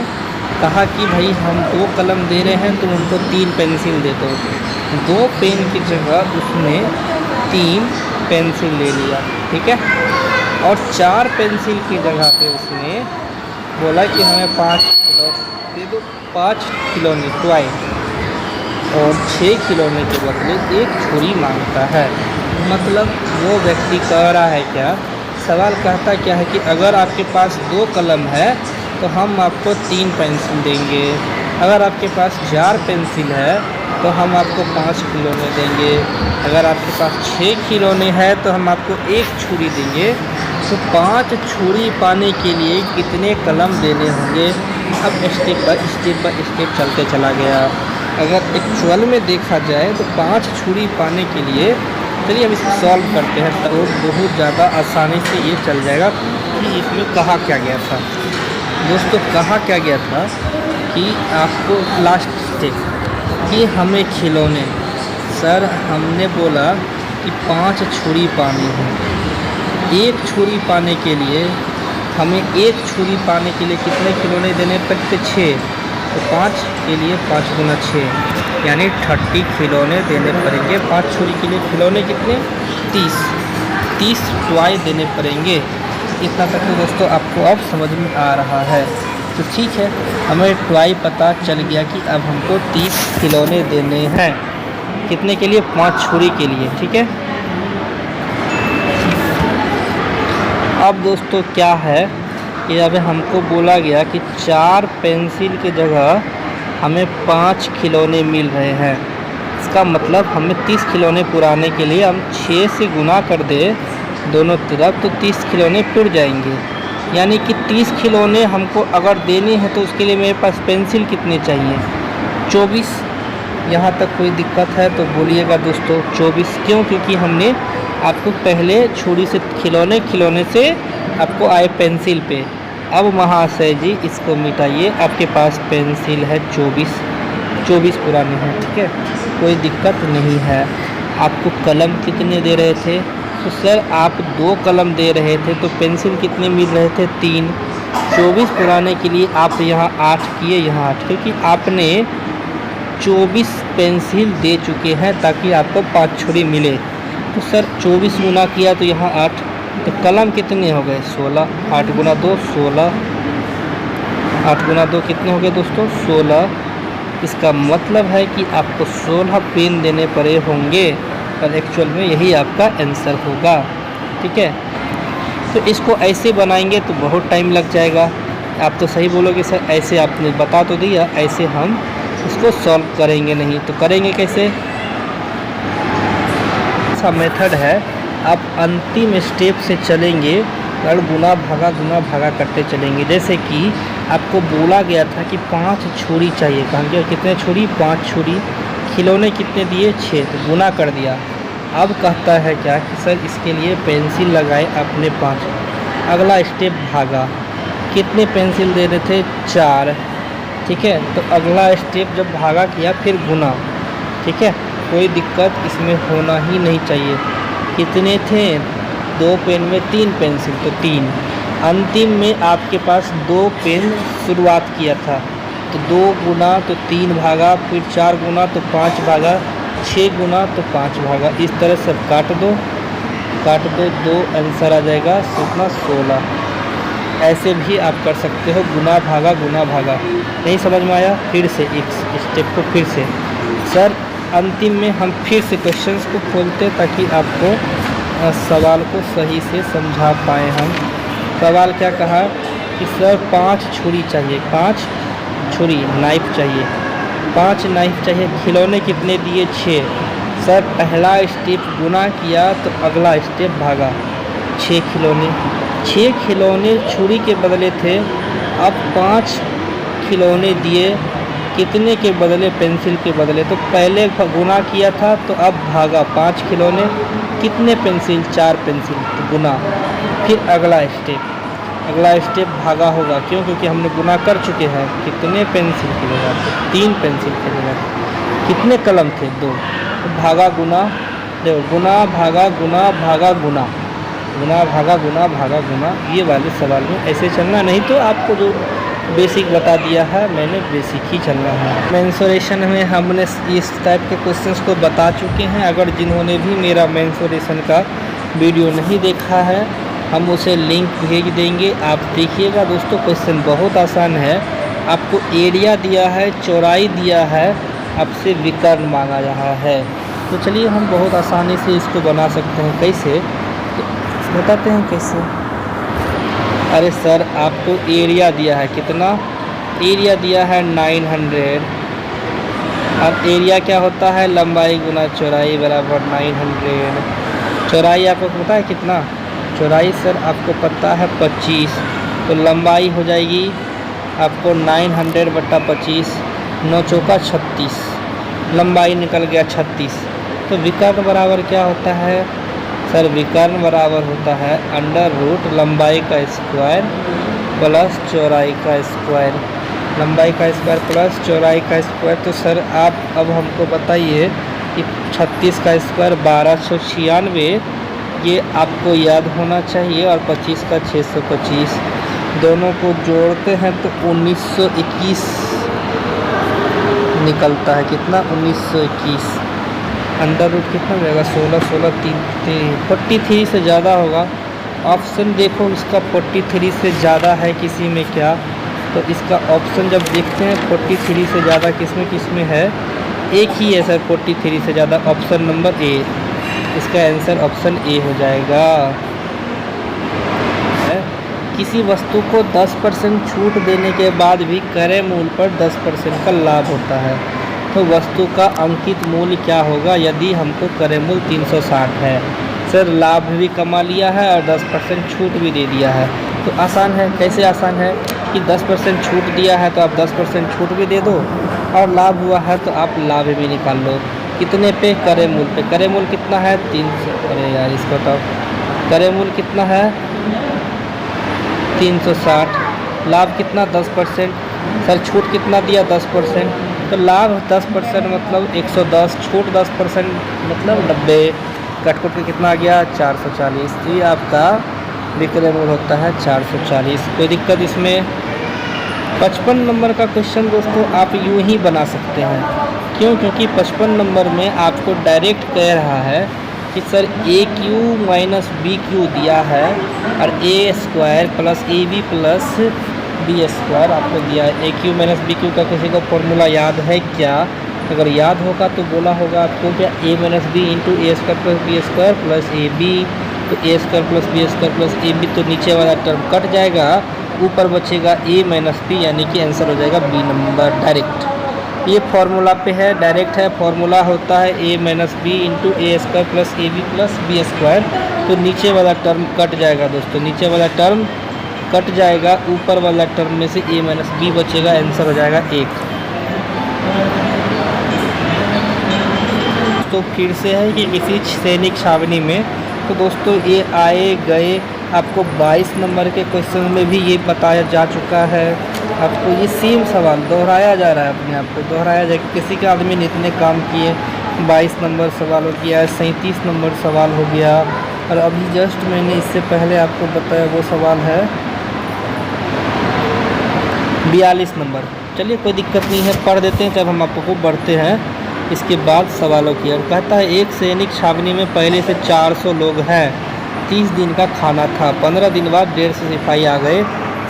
कहा कि भाई हम 2 कलम दे रहे हैं, तो उनको 3 पेंसिल दे दो। 2 पेन की जगह उसने 3 पेंसिल ले लिया, ठीक है। और 4 पेंसिल की जगह पे उसने बोला कि हमें 5 किलो दे दो, 5 खिलौने टॉय, और 6 खिलौने के बदले 1 छुरी मांगता है। मतलब वो व्यक्ति कह रहा है क्या, सवाल कहता क्या है कि अगर आपके पास 2 कलम है तो हम आपको 3 पेंसिल देंगे, अगर आपके पास 4 पेंसिल है तो हम आपको 5 खिलौने देंगे, अगर आपके पास 6 खिलौने हैं तो हम आपको 1 छुरी देंगे। तो 5 छुरी पाने के लिए कितने कलम देने होंगे? अब स्टेप बाय स्टेप चलते चला गया। अगर एक्चुअल में देखा जाए तो 5 छुरी पाने के लिए, चलिए अब इसको सॉल्व करते हैं तो बहुत ज़्यादा आसानी से ये चल जाएगा कि इसमें कहा क्या गया था। दोस्तों कहा क्या गया था कि आपको लास्ट स्टेप कि हमें खिलौने, सर हमने बोला कि 5 छुरी पानी है। 1 छुरी पाने के लिए हमें 1 छुरी पाने के लिए कितने खिलौने देने पड़ते? 6। तो 5 के लिए 5 गुना 6 यानी 30 खिलौने देने पड़ेंगे। 5 छुरी के लिए खिलौने कितने? 30 टॉय देने पड़ेंगे। इतना तक तो दोस्तों आपको अब समझ में आ रहा है। तो ठीक है, हमें टॉय पता चल गया कि अब हमको 30 खिलौने देने हैं। कितने के लिए? 5 छुरी के लिए, ठीक है। अब दोस्तों क्या है कि अब हमको बोला गया कि 4 पेंसिल की जगह हमें 5 खिलौने मिल रहे हैं। इसका मतलब हमें 30 खिलौने पुराने के लिए हम 6 से गुना कर दे दोनों तरफ, तो 30 खिलौने पुर जाएंगे। यानी कि 30 खिलौने हमको अगर देने हैं तो उसके लिए मेरे पास पेंसिल कितने चाहिए? 24। यहाँ तक कोई दिक्कत है तो बोलिएगा दोस्तों 24। क्यों? क्योंकि हमने आपको पहले छुरी से खिलौने से आपको आए पेंसिल पे। अब महाशय जी इसको मिटाइए, आपके पास पेंसिल है 24 पुराने हैं, ठीक है, कोई दिक्कत नहीं है। आपको कलम कितने दे रहे थे? तो सर आप 2 कलम दे रहे थे तो पेंसिल कितने मिल रहे थे? 3। 24 पुराने के लिए आप यहाँ 8 किए, यहाँ 8, क्योंकि आपने 24 पेंसिल दे चुके हैं ताकि आपको 5 छुरी मिले। तो सर 24 गुना किया तो यहाँ 8, तो कलम कितने हो गए? 16। 8 गुना 2 16, 8 गुना 2 कितने हो गए दोस्तों? 16। इसका मतलब है कि आपको 16 पेन देने पड़े होंगे, और एक्चुअल में यही आपका आंसर होगा, ठीक है। तो इसको ऐसे बनाएंगे तो बहुत टाइम लग जाएगा। आप तो सही बोलोगे सर ऐसे आपने बता तो दिया, ऐसे हम इसको सॉल्व करेंगे नहीं, तो करेंगे कैसे? ऐसा मेथड है, आप अंतिम स्टेप से चलेंगे और गुना भागा करते चलेंगे। जैसे कि आपको बोला गया था कि 5 छुरी चाहिए, कहेंगे कितने छुरी? 5 छुरी। खिलौने कितने दिए? 6, तो गुना कर दिया। अब कहता है क्या कि सर इसके लिए पेंसिल लगाए आपने 5। अगला स्टेप भागा, कितने पेंसिल दे रहे थे? 4, ठीक है। तो अगला स्टेप जब भागा किया फिर गुना, ठीक है, कोई दिक्कत इसमें होना ही नहीं चाहिए। कितने थे? 2 पेन में 3 पेंसिल, तो 3। अंतिम में आपके पास 2 पेन शुरुआत किया था, तो 2 गुना तो 3 भागा, फिर 4 गुना तो 5 भागा, 6 गुना तो 5 भागा। इस तरह सब काट दो, 2 आंसर आ जाएगा कितना? 16। ऐसे भी आप कर सकते हो, गुना भागा गुना भागा। नहीं समझ में आया? फिर से एक स्टेप को फिर से सर अंतिम में हम फिर से क्वेश्चंस को खोलते ताकि आपको सवाल को सही से समझा पाए हम। सवाल क्या कहा कि सर 5 छुरी चाहिए, 5 छुरी नाइफ चाहिए, 5 नाइफ चाहिए, खिलौने कितने दिए? 6। सर पहला स्टेप गुना किया तो अगला स्टेप भागा, 6 खिलौने, 6 खिलौने छुरी के बदले थे, अब 5 खिलौने दिए कितने के बदले? पेंसिल के बदले। तो पहले गुना किया था तो अब भागा, 5 खिलौने कितने पेंसिल? 4 पेंसिल, तो गुना। फिर अगला स्टेप भागा होगा, क्यों? क्योंकि हमने गुना कर चुके हैं। कितने पेंसिल के जगह? 3 पेंसिल के जगह। कितने कलम थे? 2। तो भागा गुना, देखो गुना भागा गुना भागा गुना, गुना भागा गुना भागा गुना। ये वाले सवाल में ऐसे चलना, नहीं तो आपको जो बेसिक बता दिया है मैंने, बेसिक ही चलना है। मेंसुरेशन में हमने इस टाइप के क्वेश्चंस को बता चुके हैं। अगर जिन्होंने भी मेरा मेंसुरेशन का वीडियो नहीं देखा है, हम उसे लिंक भेज देंगे, आप देखिएगा। दोस्तों क्वेश्चन बहुत आसान है। आपको एरिया दिया है, चौड़ाई दिया है, आपसे विकर्ण मांगा रहा है। तो चलिए हम बहुत आसानी से इसको बना सकते हैं। कैसे? तो बताते हैं कैसे। अरे सर आपको एरिया दिया है, कितना एरिया दिया है? 900। अब एरिया क्या होता है? लंबाई गुना चौड़ाई बराबर 900। चौड़ाई आपको पता है कितना? चौड़ाई सर आपको पता है 25, तो लंबाई हो जाएगी आपको 900/25, 9 चौका 36, लंबाई निकल गया 36। तो विकर्ण बराबर क्या होता है? सर विकर्ण बराबर होता है √ लंबाई का स्क्वायर प्लस चौड़ाई का स्क्वायर, लंबाई का स्क्वायर प्लस चौड़ाई का स्क्वायर। तो सर आप अब हमको बताइए कि 36 का स्क्वायर 1296, ये आपको याद होना चाहिए, और 25 का 625, दोनों को जोड़ते हैं तो 1921 निकलता है। कितना? 1921। √ कितना जाएगा? 16, 16, 3, 43 से ज़्यादा होगा। ऑप्शन देखो इसका 43 से ज़्यादा है किसी में क्या? तो इसका ऑप्शन जब देखते हैं 43 से ज़्यादा किस में है? एक ही है सर 43 से ज़्यादा, ऑप्शन नंबर ए। इसका आंसर ऑप्शन ए हो जाएगा। किसी वस्तु को 10% छूट देने के बाद भी क्रय मूल्य पर 10% का लाभ होता है, तो वस्तु का अंकित मूल्य क्या होगा यदि हमको क्रय मूल्य 360 है? सर लाभ भी कमा लिया है और 10% छूट भी दे दिया है। तो आसान है। कैसे आसान है? कि 10% छूट दिया है तो आप 10% छूट भी दे दो, और लाभ हुआ है तो आप लाभ भी निकाल लो। कितने पे? क्रय मूल्य पे। क्रय मूल्य कितना है? 300। अरे यार इसको बताओ, क्रय मूल्य कितना है? 360। लाभ कितना? 10%। सर छूट कितना दिया? 10%। तो लाभ 10% मतलब 110, छूट 10% मतलब 90, कट के कितना आ गया? 440। तो ये आपका विक्रय मूल्य होता है 440। कोई दिक्कत इसमें? 55 नंबर का क्वेश्चन दोस्तों आप यूँ ही बना सकते हैं। क्यों? क्योंकि 55 नंबर में आपको डायरेक्ट कह रहा है कि सर AQ माइनस BQ दिया है, और A² plus AB plus B² आपको दिया है। AQ माइनस BQ का किसी को फॉर्मूला याद है क्या? अगर याद होगा तो बोला होगा आपको क्या? A minus B into A² plus B² plus AB। तो A² plus B² plus AB, तो नीचे वाला टर्म कट जाएगा, ऊपर बचेगा A माइनस B, यानी कि आंसर हो जाएगा B नंबर डायरेक्ट। ये फार्मूला पे है, डायरेक्ट है। फार्मूला होता है A minus B into A² plus AB plus B²। तो नीचे वाला टर्म कट जाएगा दोस्तों, नीचे वाला टर्म कट जाएगा, ऊपर वाला टर्म में से A माइनस B बचेगा, आंसर हो जाएगा 1। तो फिर से है कि किसी सैनिक छावनी में, तो दोस्तों ये आए गए आपको 22 नंबर के क्वेश्चन में भी ये बताया जा चुका है। आपको ये सेम सवाल दोहराया जा रहा है, अपने आप को दोहराया जाए। किसी के आदमी ने इतने काम किए, 22 नंबर सवाल हो गया, 37 नंबर सवाल हो गया, और अभी जस्ट मैंने इससे पहले आपको बताया वो सवाल है 42 नंबर। चलिए कोई दिक्कत नहीं है, पढ़ देते हैं जब हम आपको बढ़ते हैं इसके बाद सवालों की। और कहता है एक सैनिक छावनी में पहले से 400 लोग हैं, 30 दिन का खाना था, 15 दिन बाद 150 सिपाही आ गए,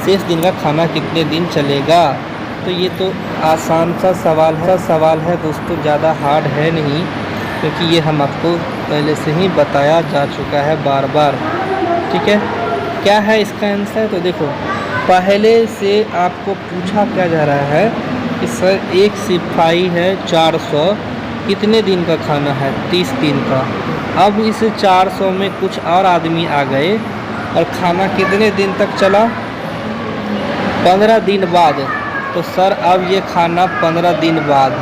शेष दिन का खाना कितने दिन चलेगा। तो ये तो आसान सा सवाल है दोस्तों, ज़्यादा हार्ड है नहीं, क्योंकि ये हम आपको पहले से ही बताया जा चुका है बार बार। ठीक है, क्या है इसका आंसर? तो देखो, पहले से आपको पूछा क्या जा रहा है कि सर एक सिपाही है 400, कितने दिन का खाना है? 30 दिन का। अब इस 400 में कुछ और आदमी आ गए और खाना कितने दिन तक चला? 15 दिन बाद। तो सर अब ये खाना 15 दिन बाद,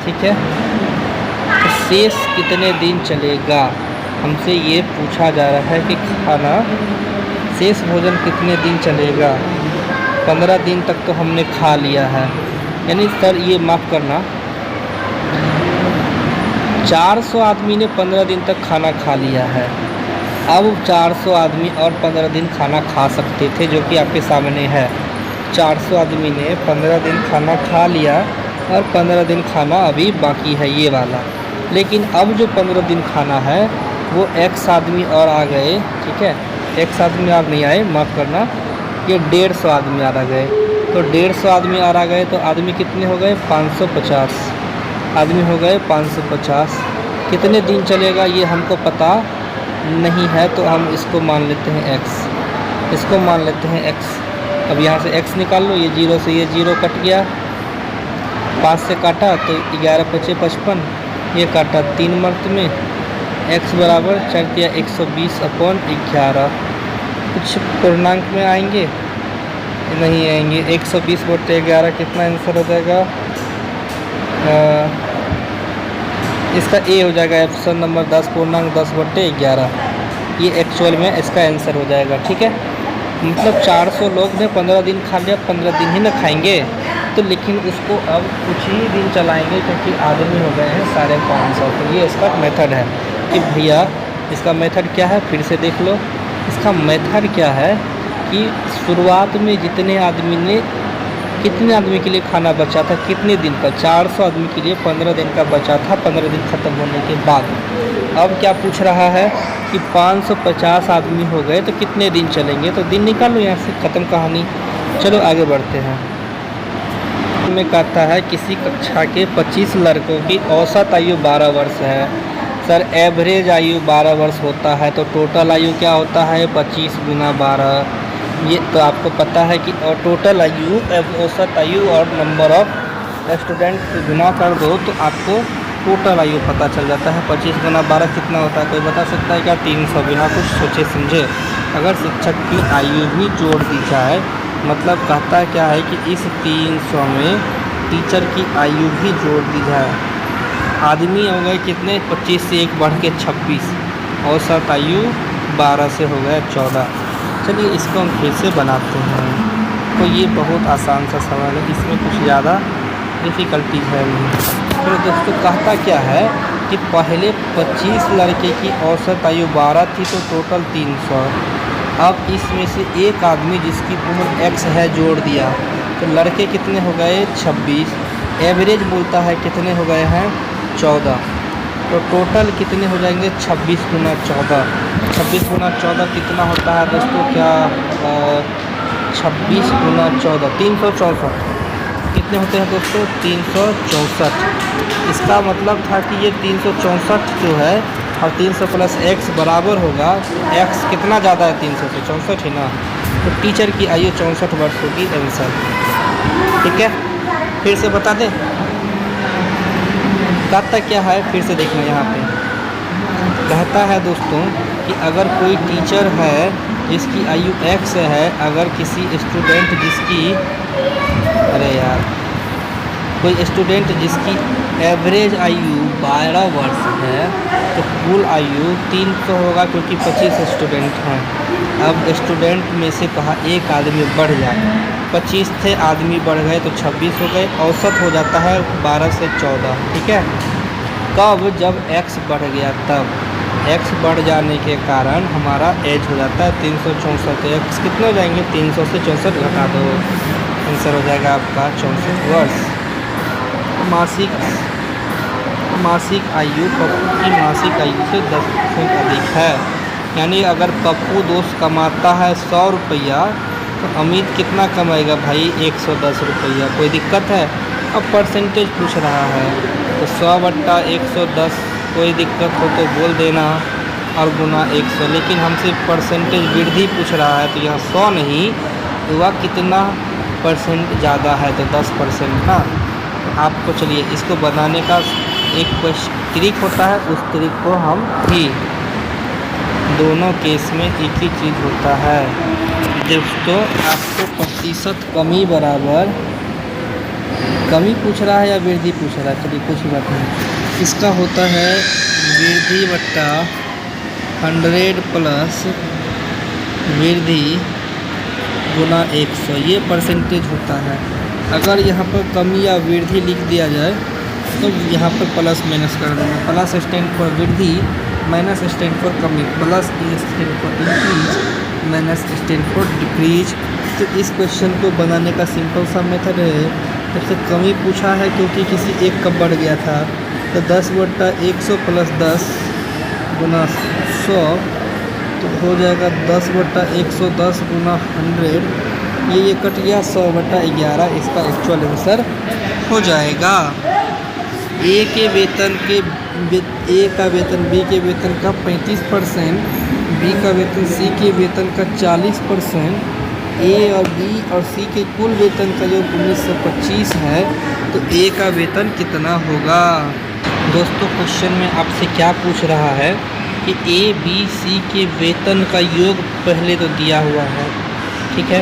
ठीक है, तो शेष कितने दिन चलेगा? हमसे ये पूछा जा रहा है कि खाना शेष भोजन कितने दिन चलेगा। 15 दिन तक तो हमने खा लिया है, यानी सर ये माफ़ करना, 400 आदमी ने 15 दिन तक खाना खा लिया है। अब 400 आदमी और 15 दिन खाना खा सकते थे, जो कि आपके सामने है। 400 आदमी ने 15 दिन खाना खा लिया और 15 दिन खाना अभी बाकी है, ये वाला। लेकिन अब जो 15 दिन खाना है वो X आदमी और आ गए, ठीक है, X आदमी और नहीं आए, माफ़ करना, ये 150 आदमी और आ गए। तो 150 आदमी और आ गए तो आदमी कितने हो गए? 550 आदमी हो गए। 550 कितने दिन चलेगा ये हमको पता नहीं है, तो हम इसको मान लेते हैं X, इसको मान लेते हैं X। अब यहाँ से X निकाल लो, ये 0 से ये 0 कट गया, 5 से काटा तो 11 × 5 = 55, ये काटा 3 मर्त में, X बराबर 4 या 120/11। कुछ पूर्णांक में आएंगे? नहीं आएंगे। 120/11 कितना आंसर हो जाएगा? इसका ए हो जाएगा, ऑप्शन नंबर 10.10/11। ये एक्चुअल में इसका आंसर हो जाएगा। ठीक है, मतलब 400 लोग ने 15 दिन खा लिया, 15 दिन ही ना खाएंगे तो, लेकिन उसको अब कुछ ही दिन चलाएंगे क्योंकि आदमी हो गए हैं 550। तो ये इसका मेथड है कि भैया, इसका मेथड क्या है फिर से देख लो। इसका मेथड क्या है कि शुरुआत में जितने आदमी ने, कितने आदमी के लिए खाना बचा था, कितने दिन का? 400 आदमी के लिए 15 दिन का बचा था, 15 दिन ख़त्म होने के बाद। अब क्या पूछ रहा है कि 550 आदमी हो गए तो कितने दिन चलेंगे? तो दिन निकालो यहाँ से, ख़त्म कहानी। चलो आगे बढ़ते हैं। में कहता है किसी कक्षा के 25 लड़कों की औसत आयु 12 वर्ष है। सर एवरेज आयु 12 वर्ष होता है, तो टोटल आयु क्या होता है? 25 × 12। ये तो आपको पता है कि, और टोटल आयु, औसत आयु और नंबर ऑफ स्टूडेंट से गुना कर दो तो आपको टोटल आयु पता चल जाता है। 25 × 12 कितना होता है? कोई बता सकता है क्या? 300। बिना कुछ सोचे समझे अगर शिक्षक की आयु भी जोड़ दी जाए, मतलब कहता क्या है कि इस 300 में टीचर की आयु भी जोड़ दी जाए। आदमी हो गए कितने? 25 से 1 बढ़ के 26, औसत आयु 12 से हो गया 14। चलिए इसको हम फिर से बनाते हैं। तो ये बहुत आसान सा सवाल है, इसमें कुछ ज़्यादा डिफ़िकल्टी है नहीं। तो दोस्तों कहता क्या है कि पहले 25 लड़के की औसत आयु 12 थी तो टोटल 300। अब इसमें से एक आदमी जिसकी उम्र X है जोड़ दिया, तो लड़के कितने हो गए? 26। एवरेज बोलता है कितने हो गए हैं? 14। तो टोटल कितने हो जाएंगे? 26 × 14। 26 × 14 कितना होता है दोस्तों? क्या 26 × 14 364। कितने होते हैं दोस्तों? 364। इसका मतलब था कि ये 364 जो है और 300 + X बराबर होगा, X कितना ज़्यादा है 300 से? 64 है ना। तो टीचर की आयु 64 वर्ष होगी आंसर। ठीक है, फिर से बता दें कहता क्या है, फिर से देखना। यहाँ पे कहता है दोस्तों कि अगर कोई टीचर है जिसकी आयु X है, अगर किसी स्टूडेंट जिसकी, अरे यार, कोई स्टूडेंट जिसकी एवरेज आयु 12 वर्ष है तो कुल आयु 300 होगा, क्योंकि 25 स्टूडेंट हैं। अब स्टूडेंट में से कहा एक आदमी बढ़ जाए, 25 थे आदमी बढ़ गए तो 26 हो गए, औसत हो जाता है 12 से 14। ठीक है, कब? जब X बढ़ गया तब। X बढ़ जाने के कारण हमारा एज हो जाता है 364। तो X कितने हो जाएंगे? 300 से 64 घटा दो, आंसर हो जाएगा आपका 64 वर्ष। मासिक आयु पप्पू की मासिक आयु से 10% अधिक है। यानी अगर पप्पू दोस्त कमाता है 100 रुपया तो अमित कितना कमाएगा भाई? 110 रुपया। कोई दिक्कत है? अब परसेंटेज पूछ रहा है तो 100/110, कोई दिक्कत हो तो बोल देना, और गुना 100। लेकिन हमसे परसेंटेज वृद्धि पूछ रहा है तो यहाँ 100 नहीं हुआ, कितना परसेंट ज़्यादा है तो 10% ना। तो आपको चलिए इसको बनाने का एक ट्रिक होता है, उस ट्रिक को हम भी, दोनों केस में एक ही चीज़ होता है दोस्तों। आपको प्रतिशत कमी बराबर, कमी पूछ रहा है या वृद्धि पूछ रहा है, चलिए कुछ बात नहीं। इसका होता है वृद्धि बट्टा 100 प्लस वृद्धि गुना 100, ये परसेंटेज होता है। अगर यहाँ पर कमी या वृद्धि लिख दिया जाए तो यहाँ पर प्लस माइनस कर देना। प्लस स्टैंड फॉर वृद्धि, माइनस स्टैंड फॉर कमी, plus stand for increase, minus stand for decrease. तो इस क्वेश्चन को बनाने का सिंपल सा मेथड है, सबसे कमी पूछा है क्योंकि किसी एक का बढ़ गया था, तो 10/100 प्लस 10 गुना 100, तो हो जाएगा 10/110 गुना 100, ये कट गया 100/11, इसका एक्चुअल आंसर हो जाएगा। ए का वेतन बी के वेतन का 35%, बी का वेतन सी के वेतन का 40%, ए और बी और सी के कुल वेतन का जो 1925 है, तो ए का वेतन कितना होगा? दोस्तों क्वेश्चन में आपसे क्या पूछ रहा है कि ए बी सी के वेतन का योग पहले तो दिया हुआ है, ठीक है,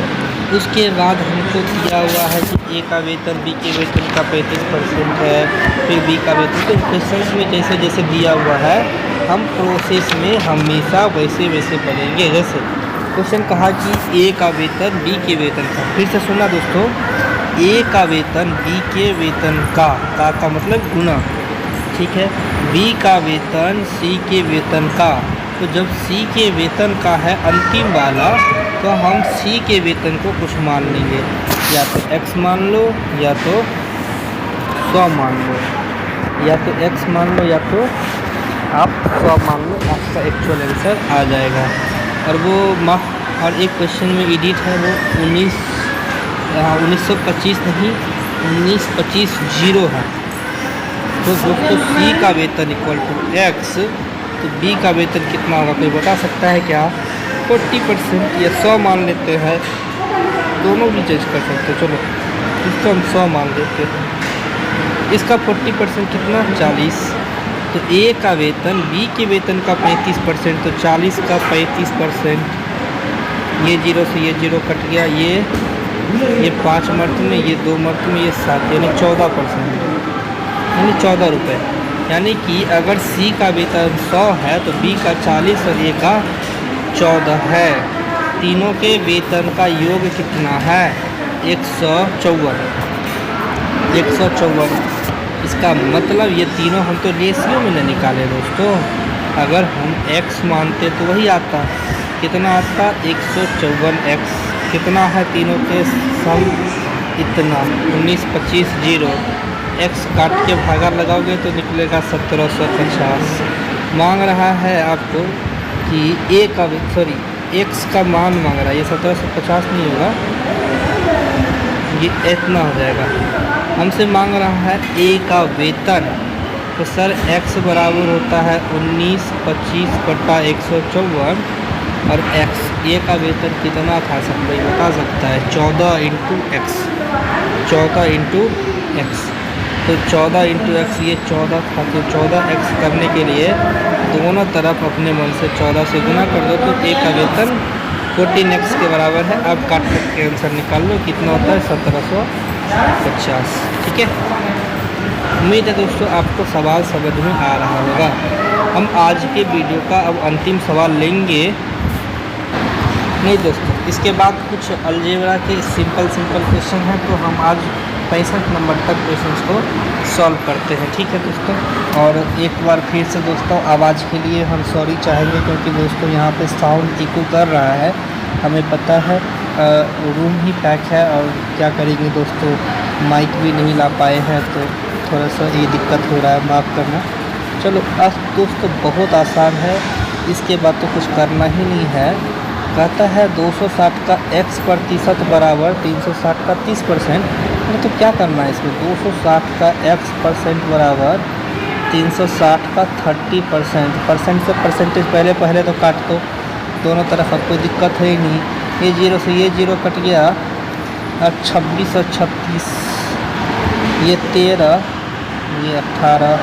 उसके बाद हमको दिया हुआ है कि ए का वेतन बी के वेतन का 35% है, फिर बी का वेतन। तो क्वेश्चन में जैसे जैसे दिया हुआ है हम प्रोसेस में हमेशा वैसे वैसे पढ़ेंगे। जैसे क्वेश्चन कहा कि ए का वेतन बी के वेतन का, फिर से सुनना दोस्तों, ए का वेतन बी के वेतन का मतलब गुना, ठीक है, बी का वेतन सी के वेतन का। तो जब सी के वेतन का है अंतिम वाला, तो हम सी के वेतन को कुछ मान लेंगे, या तो x मान लो या तो 100 मान लो, या तो x मान लो या तो आप 100 मान लो, आपका एक्चुअल आंसर आ जाएगा। और वो और एक क्वेश्चन में एडिट है वो 1925 नहीं, 1925 0 है। तो दोस्तों सी का वेतन इक्वल टू x, तो बी का वेतन कितना होगा कोई बता सकता है क्या? 40% या 100 मान लेते हैं, दोनों भी चेंज कर सकते हैं। चलो इसको हम 100 मान लेते हैं। इसका 40% कितना? 40। तो ए का वेतन बी के वेतन का 35%, तो 40 का 35%, ये 0 से ये 0 कट गया, ये 5 मर्त में, ये 2 मर्त में, ये 7, यानी 14%, यानी 14 रुपये। यानी कि अगर सी का वेतन 100 है तो बी का 40 और ए का 14 है। तीनों के वेतन का योग कितना है? 154। 154। इसका मतलब ये तीनों हम तो रेशियो में न निकाले दोस्तों, अगर हम x मानते तो वही आता, कितना आता? 154x। कितना है तीनों के सम? इतना 1925 0, x काट के भागा लगाओगे तो निकलेगा 1750। मांग रहा है आपको कि ए का x का मान मांग रहा है, ये 1750 नहीं होगा, ये इतना हो जाएगा। हमसे मांग रहा है ए का वेतन, तो सर x बराबर होता है 1925/154, और x ए का वेतन कितना था सब कोई बता सकता है? 14 × x, 14 × x। तो 14 × x, ये 14 था, तो 14x करने के लिए दोनों तरफ अपने मन से 14 से गुना कर दो, तो ए का वेतन 14x के बराबर है। अब काट के आंसर निकाल लो, कितना होता है? 1750। ठीक है, उम्मीद है दोस्तों आपको सवाल समझ में आ रहा होगा। हम आज के वीडियो का अब अंतिम सवाल लेंगे नहीं दोस्तों, इसके बाद कुछ अलजेब्रा के सिंपल क्वेश्चन हैं, तो हम आज 65 नंबर तक क्वेश्चंस को सॉल्व करते हैं। ठीक है दोस्तों, और एक बार फिर से दोस्तों आवाज़ के लिए हम सॉरी चाहेंगे, क्योंकि दोस्तों यहाँ पे साउंड इको कर रहा है, हमें पता है, रूम ही पैक है, और क्या करेंगे दोस्तों, माइक भी नहीं ला पाए हैं, तो थोड़ा सा ये दिक्कत हो रहा है, माफ़ करना। चलो आज दोस्तों बहुत आसान है, इसके बाद तो कुछ करना ही नहीं है, कहता है 260 का x प्रतिशत बराबर 360 का 30%। तो क्या करना है इसमें, 260 का x परसेंट बराबर 360 का 30%। परसेंट से परसेंटेज पहले तो काट दो दोनों तरफ, अब कोई दिक्कत है ही नहीं। ये जीरो से ये जीरो कट गया, और 26 और 36, ये 13, ये 18,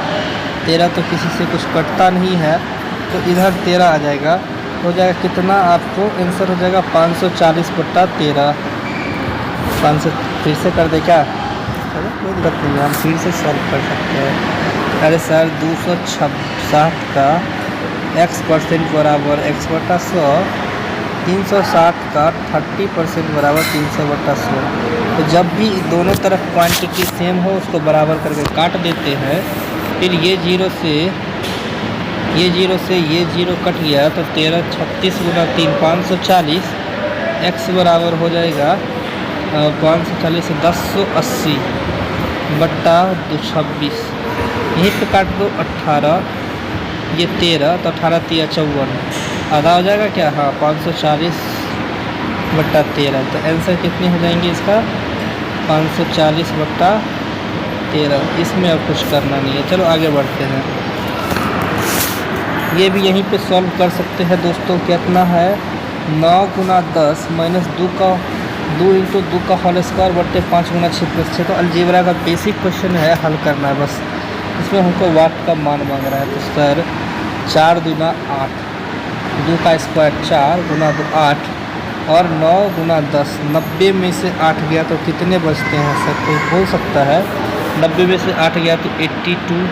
13 तो किसी से कुछ कटता नहीं है, तो इधर 13 आ जाएगा। हो जाएगा कितना, आपको आंसर हो जाएगा 540/13। 500 फिर से कर दे क्या, चलो कोई दिक्कत नहीं है, हम फिर से सॉल्व कर सकते हैं। अरे सर 260 का x परसेंट बराबर x/100, 360 का 30% बराबर 300/100। तो जब भी दोनों तरफ क्वांटिटी सेम हो उसको बराबर करके काट देते हैं। फिर ये जीरो से ये जीरो कट गया, तो 13 36 गुना 3 540, x बराबर हो जाएगा 540 से 1080 बट्टा 226, यहीं पे काट दो 18, ये 13, तो 18 3 54, आधा हो जाएगा क्या, हाँ 540 बट्टा 13। तो आंसर कितने हो जाएंगे इसका, 540 बट्टा 13। इसमें अब कुछ करना नहीं है, चलो आगे बढ़ते हैं। ये भी यहीं पे सॉल्व कर सकते हैं दोस्तों। कितना है, 9 गुना 10 माइनस 2 इंटू 2 का होल स्क्वायर बट्टे 5 गुना 6 + 6। तो अलजेब्रा का बेसिक क्वेश्चन है, हल करना है बस। इसमें हमको वाट का मान मांग रहा है, तो सर 4 दूना 8, 2 का स्क्वायर 4 गुना 2 8, और 9 गुना 10, 90 में से 8 गया तो कितने बचते हैं सर, कोई बोल सकता है। 90 में से 8 गया तो 82,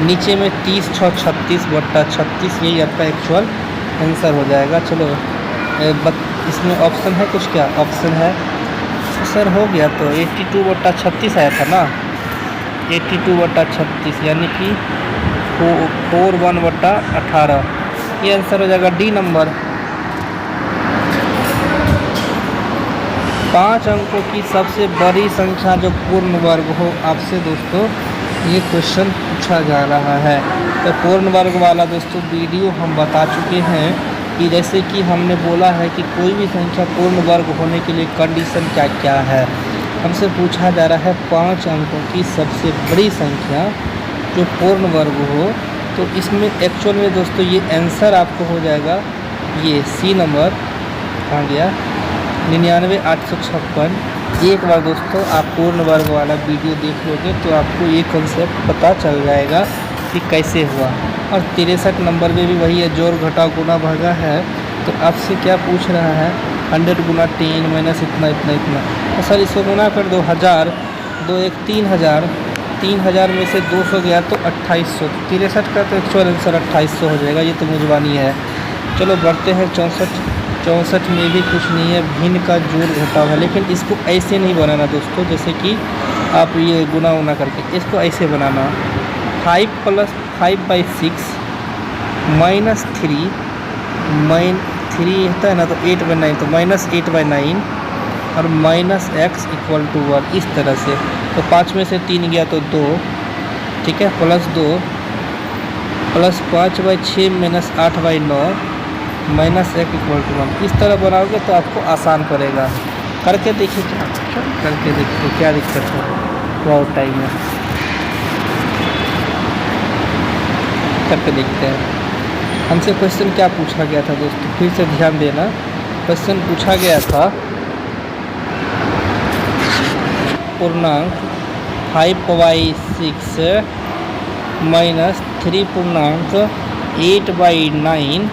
नीचे में 30 6 36 बट्टा 36, यही आपका एक्चुअल आंसर हो जाएगा। चलो इसमें ऑप्शन है कुछ, क्या ऑप्शन है, तो सर हो गया, तो 82/36 आया था ना, 82/36 यानी कि 41/18, ये आंसर हो जाएगा डी नंबर। 5 अंकों की सबसे बड़ी संख्या जो पूर्ण वर्ग हो, आपसे दोस्तों ये क्वेश्चन पूछा जा रहा है। तो पूर्ण वर्ग वाला दोस्तों वीडियो हम बता चुके हैं कि जैसे कि हमने बोला है कि कोई भी संख्या पूर्ण वर्ग होने के लिए कंडीशन क्या क्या है। हमसे पूछा जा रहा है 5 अंकों की सबसे बड़ी संख्या जो पूर्ण वर्ग हो, तो इसमें एक्चुअल में दोस्तों ये आंसर आपको हो जाएगा, ये सी नंबर कहाँ गया, 99,856। एक बार दोस्तों आप पूर्ण वर्ग वाला वीडियो देख लोगे तो आपको ये कॉन्सेप्ट पता चल जाएगा कि कैसे हुआ। और 63 नंबर में भी वही है, जोड़ घटाव गुना भागा है। तो आपसे क्या पूछ रहा है, 100 गुना 10 माइनस इतना इतना इतना, तो सर इसको गुना कर दो 1000, 2 1 3000, 3000 में से 200 गया तो 2800, 63 का तो एक्चुअल आंसर 2800 हो जाएगा। ये तो मुझबानी है। चलो बढ़ते हैं 64 में भी कुछ नहीं है, भिन्न का जोड़ घटाव है, लेकिन इसको ऐसे नहीं बनाना दोस्तों, जैसे कि आप ये गुना उना करके, इसको ऐसे बनाना 5 + 5/6 माइनस 3 होता है ना, तो 8/9, तो -8/9 और माइनस x = 1, इस तरह से। तो 5 में से 3 गया तो 2, ठीक है, +2 + 5/6 माइनस 8/9 माइनस x = 1, इस तरह बनाओगे तो आपको आसान पड़ेगा। करके देखिए, क्या करके देखिए क्या दिक्कत है, बहुत टाइम है, करके देखते हैं। हमसे क्वेश्चन क्या पूछा गया था दोस्तों, फिर से ध्यान देना। क्वेश्चन पूछा गया था पूर्णांक 5/6 माइनस 3 पूर्णांक 8/9,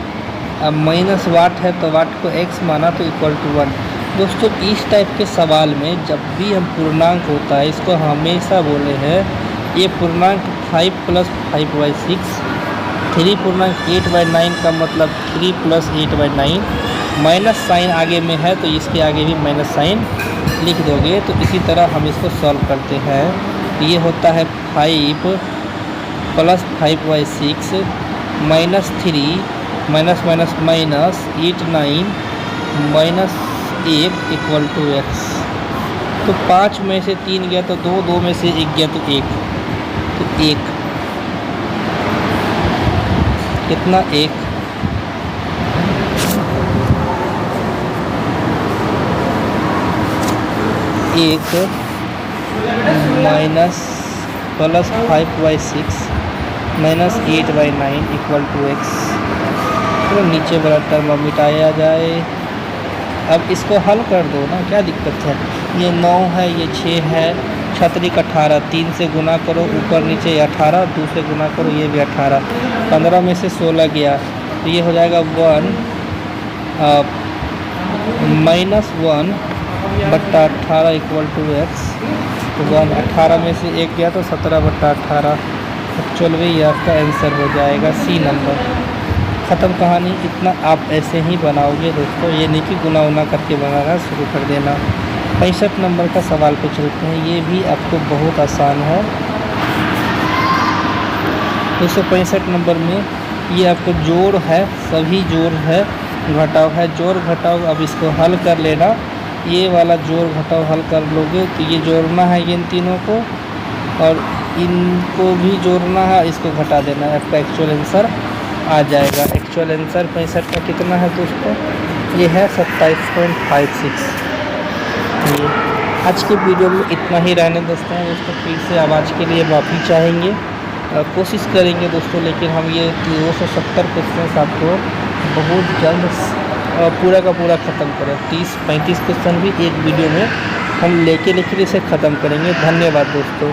अब माइनस वाट है तो वाट को x माना तो = 1। दोस्तों इस टाइप के सवाल में जब भी हम पूर्णांक होता है, इसको हमेशा बोले हैं ये पूर्णांक 5 + 5/6, 3 पूर्णांक 8/9 का मतलब 3 + 8/9, माइनस साइन आगे में है तो इसके आगे भी माइनस साइन लिख दोगे। तो इसी तरह हम इसको सॉल्व करते हैं। ये होता है 5 + 5/6 minus 3 minus minus minus 8 9 minus 1 = x। तो 5 में से 3 गया तो 2, 2 में से 1 गया तो 1, तो 1 कितना 1, 1 minus plus 5/6 minus 8/9 equal to x। तो नीचे वाला टर्म मिटाया जाए। अब इसको हल कर दो ना, क्या दिक्कत है। ये 9 है, ये 6 है, 6 18, 3 से गुना करो, ऊपर नीचे 18, 2 से गुना करो, ये भी 18, 15 में से 16 गया तो ये हो जाएगा 1 माइनस 1/18 इक्वल टू x। तो 1 18 में से 1 गया तो 17/18। एक्चुअल में ये आपका आंसर हो जाएगा सी नंबर। ख़त्म कहानी। इतना आप ऐसे ही बनाओगे दोस्तों, ये नहीं कि गुना उना करके बनाना शुरू कर देना। 65 नंबर का सवाल पे चलते हैं। ये भी आपको बहुत आसान है। 265 नंबर में ये आपको जोड़ है, सभी जोड़ है, घटाव है, जोड़ घटाव। अब इसको हल कर लेना। ये वाला जोड़ घटाव हल कर लोगे तो ये जोड़ना है इन तीनों को और इनको भी जोड़ना है, इसको घटा देना है, आपका एक्चुअल आंसर आ जाएगा। एक्चुअल आंसर 65 का कितना है दोस्तों, ये है 27.56। ये आज के वीडियो में इतना ही रहने दोस्तों। फिर से अब आज के लिए माफ़ी चाहेंगे। कोशिश करेंगे दोस्तों, लेकिन हम ये 270 क्वेश्चन आपको बहुत जल्द पूरा का पूरा ख़त्म करें। 30-35 क्वेश्चन भी एक वीडियो में हम लेके इसे ख़त्म करेंगे। धन्यवाद दोस्तों।